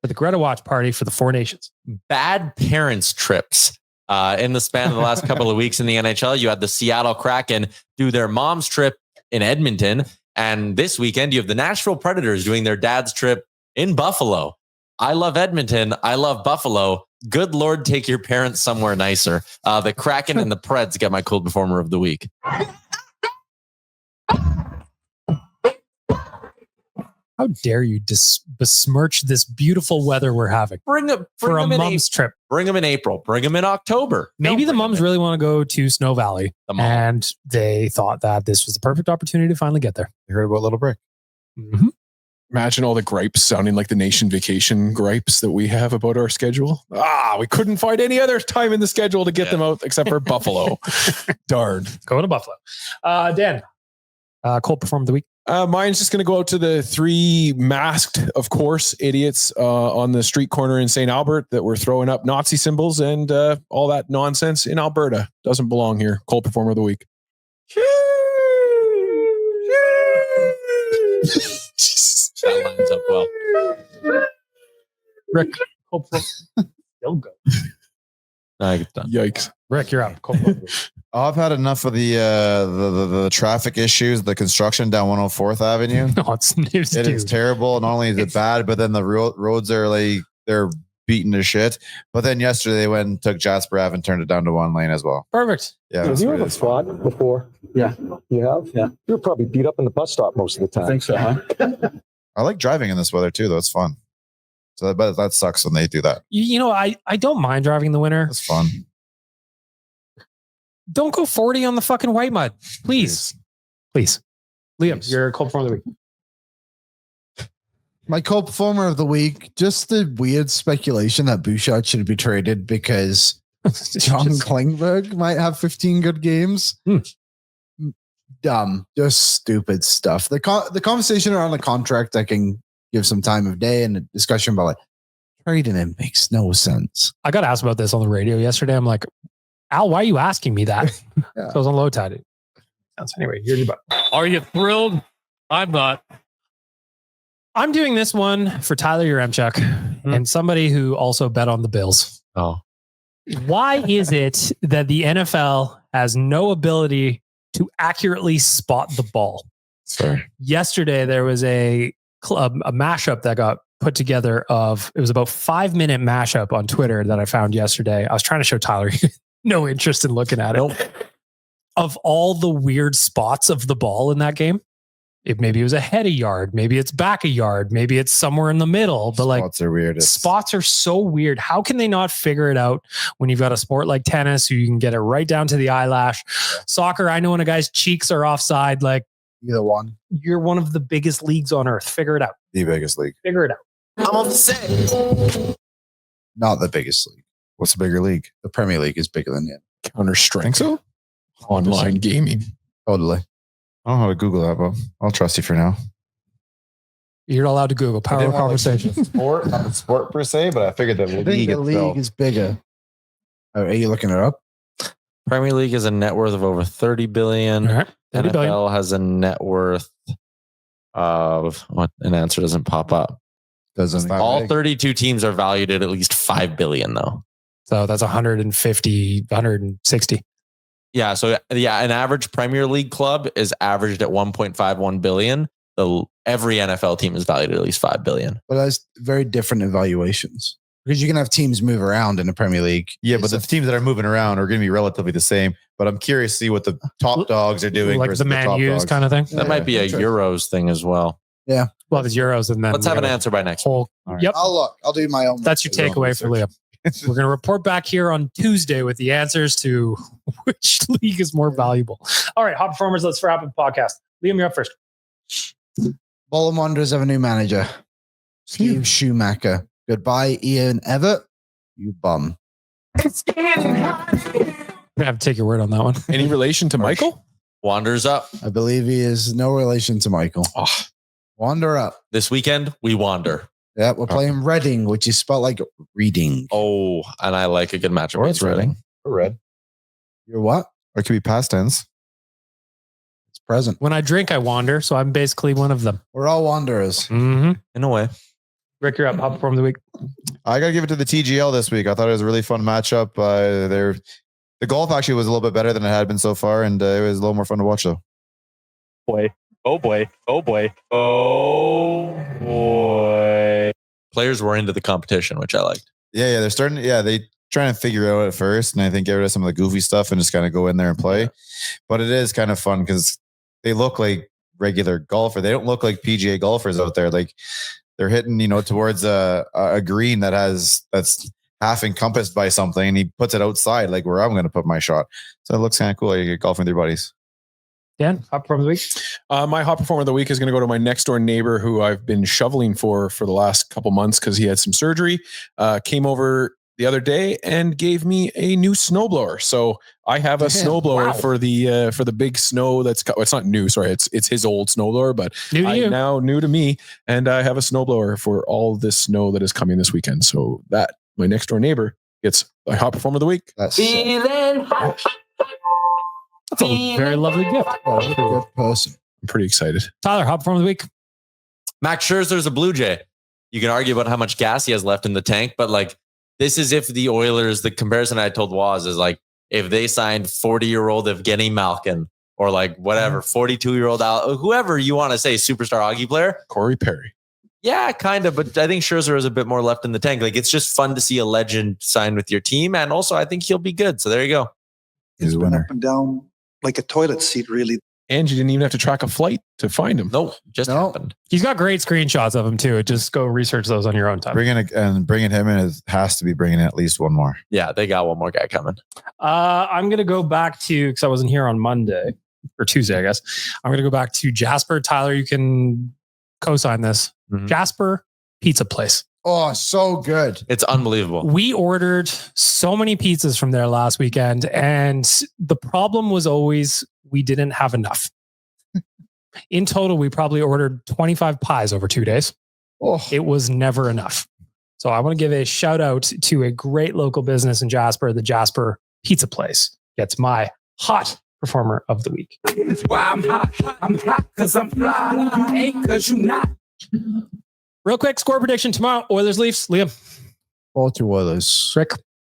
[SPEAKER 2] for the Greta watch party for the Four Nations.
[SPEAKER 3] Bad parents trips. In the span of the last couple of weeks in the NHL, you had the Seattle Kraken do their mom's trip in Edmonton. And this weekend, you have the Nashville Predators doing their dad's trip in Buffalo. I love Edmonton. I love Buffalo. Good Lord, take your parents somewhere nicer. The Kraken and the Preds get my cold performer of the week.
[SPEAKER 2] How dare you besmirch this beautiful weather we're having for a mom's trip?
[SPEAKER 3] Bring them in April. Bring them in October.
[SPEAKER 2] Maybe the moms really want to go to Snow Valley, and they thought that this was the perfect opportunity to finally get there.
[SPEAKER 6] You heard about Little Brick?
[SPEAKER 2] Mm-hmm.
[SPEAKER 5] Imagine all the gripes sounding like the Nation Vacation gripes that we have about our schedule. We couldn't find any other time in the schedule to get them out except for Buffalo. Darn.
[SPEAKER 2] Going to Buffalo. Dan, cold performer of the week.
[SPEAKER 5] Mine's just going to go out to the 3 masked, of course, idiots on the street corner in St. Albert that were throwing up Nazi symbols and all that nonsense in Alberta. Doesn't belong here. Cold performer of the week.
[SPEAKER 3] That lines up well.
[SPEAKER 2] Rick, cold performer. Still go.
[SPEAKER 3] I get done.
[SPEAKER 5] Yikes.
[SPEAKER 2] Rick, you're up.
[SPEAKER 6] I've had enough of the traffic issues, the construction down 104th Avenue.
[SPEAKER 2] No, it's news.
[SPEAKER 6] It is terrible. Not only is it bad, but then the roads are like, they're beaten to shit. But then yesterday they went and took Jasper Ave and turned it down to one lane as well.
[SPEAKER 2] Perfect.
[SPEAKER 6] Yeah.
[SPEAKER 7] Have you ever fought before? Yeah. You have? Yeah. You're probably beat up in the bus stop most of the time. I think so, huh?
[SPEAKER 6] I like driving in this weather too, though. It's fun. So but that sucks when they do that.
[SPEAKER 2] You know, I don't mind driving in the winter.
[SPEAKER 6] It's fun.
[SPEAKER 2] Don't go 40 on the fucking white mud. Please. Liam, you're cold performer of the week.
[SPEAKER 4] My cold performer of the week, just the weird speculation that Bouchard should be traded because John Klingberg might have 15 good games. Dumb, just stupid stuff. The conversation around the contract, I can give some time of day and a discussion about like trading him makes no sense.
[SPEAKER 2] I got asked about this on the radio yesterday. I'm like, Al, why are you asking me that?
[SPEAKER 4] Yeah.
[SPEAKER 2] So I was on low tide. So anyway, here's your butt.
[SPEAKER 8] Are you thrilled? I'm not.
[SPEAKER 2] I'm doing this one for Tyler Yaremchuk and somebody who also bet on the Bills.
[SPEAKER 3] Oh,
[SPEAKER 2] Why is it that the NFL has no ability to accurately spot the ball?
[SPEAKER 6] Sorry.
[SPEAKER 2] Yesterday, there was a mashup that got put together of, it was about 5-minute mashup on Twitter that I found yesterday. I was trying to show Tyler no interest in looking at it. Of all the weird spots of the ball in that game, maybe it was ahead a yard, maybe it's back a yard, maybe it's somewhere in the middle, but
[SPEAKER 6] Spots are weird.
[SPEAKER 2] spots are so weird. How can they not figure it out when you've got a sport like tennis, who you can get it right down to the eyelash? Soccer, I know when a guy's cheeks are offside, like
[SPEAKER 4] Either one.
[SPEAKER 2] you're one of the biggest leagues on earth. Figure it out.
[SPEAKER 6] The biggest league.
[SPEAKER 2] Figure it out.
[SPEAKER 9] I'm off the set.
[SPEAKER 4] Not the biggest league.
[SPEAKER 6] What's the bigger league?
[SPEAKER 4] The Premier League is bigger than it.
[SPEAKER 5] Counter-Strike. So? Online gaming.
[SPEAKER 4] Totally.
[SPEAKER 6] I don't know how to Google that, but I'll trust you for now.
[SPEAKER 2] You're not allowed to Google power of conversation.
[SPEAKER 6] Sport, not the sport per se, but I figured the
[SPEAKER 4] I think
[SPEAKER 6] league
[SPEAKER 4] the league
[SPEAKER 6] itself.
[SPEAKER 4] is bigger. Are you looking it up?
[SPEAKER 3] Premier League has a net worth of over 30 billion.
[SPEAKER 2] All right. 30
[SPEAKER 3] NFL
[SPEAKER 2] billion.
[SPEAKER 3] has a net worth of what? An answer doesn't pop up.
[SPEAKER 4] Doesn't
[SPEAKER 3] All 32 teams are valued at least 5 billion, though.
[SPEAKER 2] So that's 150, 160.
[SPEAKER 3] Yeah. So yeah, an average Premier League club is averaged at 1.51 billion. Every NFL team is valued at least 5 billion.
[SPEAKER 4] But that's very different evaluations because you can have teams move around in the Premier League.
[SPEAKER 6] Yeah, but the teams that are moving around are going to be relatively the same. But I'm curious to see what the top dogs are doing.
[SPEAKER 2] Like
[SPEAKER 6] versus
[SPEAKER 2] the Man
[SPEAKER 6] top
[SPEAKER 2] U's
[SPEAKER 6] dogs.
[SPEAKER 2] kind of thing.
[SPEAKER 3] That might be a Euros thing as well.
[SPEAKER 4] Yeah.
[SPEAKER 2] Well, there's Euros and then
[SPEAKER 3] Let's have an
[SPEAKER 2] we got
[SPEAKER 3] answer by next.
[SPEAKER 2] whole.
[SPEAKER 6] All right.
[SPEAKER 2] Yep.
[SPEAKER 4] I'll look. I'll do my own.
[SPEAKER 2] That's your takeaway for Liam. We're going to report back here on Tuesday with the answers to which league is more valuable. All right, hot performers, let's wrap up the podcast. Liam, you're up first.
[SPEAKER 4] Bolton Wanderers have a new manager, Steve Schumacher. Goodbye, Ian Everett. You bum.
[SPEAKER 2] I'm going to have to take your word on that one.
[SPEAKER 5] Any relation to Michael?
[SPEAKER 3] Wanders up.
[SPEAKER 4] I believe he is no relation to Michael.
[SPEAKER 5] Oh.
[SPEAKER 4] Wander up.
[SPEAKER 3] This weekend, we wander.
[SPEAKER 4] Yeah, we're playing Reading, which is spelled like reading.
[SPEAKER 3] Oh, and I like a good matchup
[SPEAKER 6] Or it's
[SPEAKER 3] against Reading.
[SPEAKER 6] Red.
[SPEAKER 4] You're what?
[SPEAKER 6] Or it could be past tense.
[SPEAKER 4] It's present.
[SPEAKER 2] When I drink, I wander, so I'm basically one of them.
[SPEAKER 4] We're all wanderers.
[SPEAKER 2] Mm-hmm.
[SPEAKER 3] In a way.
[SPEAKER 2] Rick, you're up. Hot performer of the week.
[SPEAKER 6] I got to give it to the TGL this week. I thought it was a really fun matchup. The golf actually was a little bit better than it had been so far, and it was a little more fun to watch, though.
[SPEAKER 8] Boy. Oh boy. Oh boy. Oh boy.
[SPEAKER 3] Players were into the competition, which I liked.
[SPEAKER 6] Yeah, they're starting. Yeah, they trying to figure it out at first, and I think get rid of some of the goofy stuff and just kind of go in there and play. But it is kind of fun because they look like regular golfer. They don't look like PGA golfers out there. Like they're hitting, towards a green that's half encompassed by something, and he puts it outside, like where I'm going to put my shot. So it looks kind of cool. You get golfing with your buddies.
[SPEAKER 2] Dan, hot performer of the week.
[SPEAKER 5] My hot performer of the week is going to go to my next door neighbor who I've been shoveling for the last couple months because he had some surgery. Came over the other day and gave me a new snowblower. So I have a snowblower for the big snow it's not new. Sorry, it's his old snowblower, but
[SPEAKER 2] New to you.
[SPEAKER 5] now new to me. And I have a snowblower for all this snow that is coming this weekend. So that my next door neighbor gets my hot performer of the week.
[SPEAKER 4] That's
[SPEAKER 9] Feeling hot.
[SPEAKER 2] That's a very lovely gift.
[SPEAKER 4] a good person.
[SPEAKER 5] I'm pretty excited.
[SPEAKER 2] Tyler, hot performer of the week.
[SPEAKER 3] Max Scherzer's a Blue Jay. You can argue about how much gas he has left in the tank, but like This is if the Oilers, the comparison I told Waz is like, if they signed 40-year-old Evgeny Malkin or like whatever, 42-year-old whoever you want to say superstar hockey player.
[SPEAKER 5] Corey Perry.
[SPEAKER 3] Yeah, kind of. But I think Scherzer has a bit more left in the tank. Like, it's just fun to see a legend sign with your team. And also, I think he'll be good. So there you go.
[SPEAKER 6] He's a winner.
[SPEAKER 10] Up and down like a toilet seat, really.
[SPEAKER 5] And you didn't even have to track a flight to find him.
[SPEAKER 3] No, just happened.
[SPEAKER 2] He's got great screenshots of him too. Just go research those on your own time.
[SPEAKER 6] Bringing him in has to be bringing in at least one more.
[SPEAKER 3] Yeah, they got one more guy coming.
[SPEAKER 2] I'm going to go back to, because I wasn't here on Monday or Tuesday, I guess. I'm going to go back to Jasper. Tyler, you can co-sign this.
[SPEAKER 3] Mhm.
[SPEAKER 2] Jasper Pizza Place.
[SPEAKER 4] Oh, so good.
[SPEAKER 3] It's unbelievable.
[SPEAKER 2] We ordered so many pizzas from there last weekend, and the problem was always we didn't have enough. In total, we probably ordered 25 pies over 2 days.
[SPEAKER 4] Oh,
[SPEAKER 2] It was never enough. So I want to give a shout out to a great local business in Jasper, the Jasper Pizza Place. Gets my hot performer of the week.
[SPEAKER 9] Why I'm hot cause I'm fly. I ain't cause you not.
[SPEAKER 2] Real quick, score prediction tomorrow. Oilers, Leafs. Liam.
[SPEAKER 4] 4-2 Oilers.
[SPEAKER 2] Rick.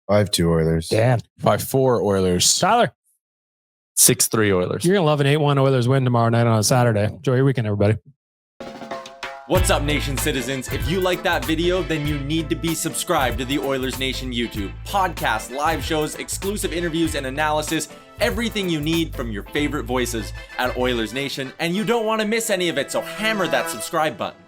[SPEAKER 6] 5-2 Oilers.
[SPEAKER 2] Dan.
[SPEAKER 5] 5-4 Oilers.
[SPEAKER 2] Tyler.
[SPEAKER 3] 6-3 Oilers.
[SPEAKER 2] You're going to love an 8-1 Oilers win tomorrow night on a Saturday. Enjoy your weekend, everybody.
[SPEAKER 11] What's up, Nation citizens? If you like that video, then you need to be subscribed to the Oilers Nation YouTube. Podcasts, live shows, exclusive interviews, and analysis. Everything you need from your favorite voices at Oilers Nation. And you don't want to miss any of it, so hammer that subscribe button.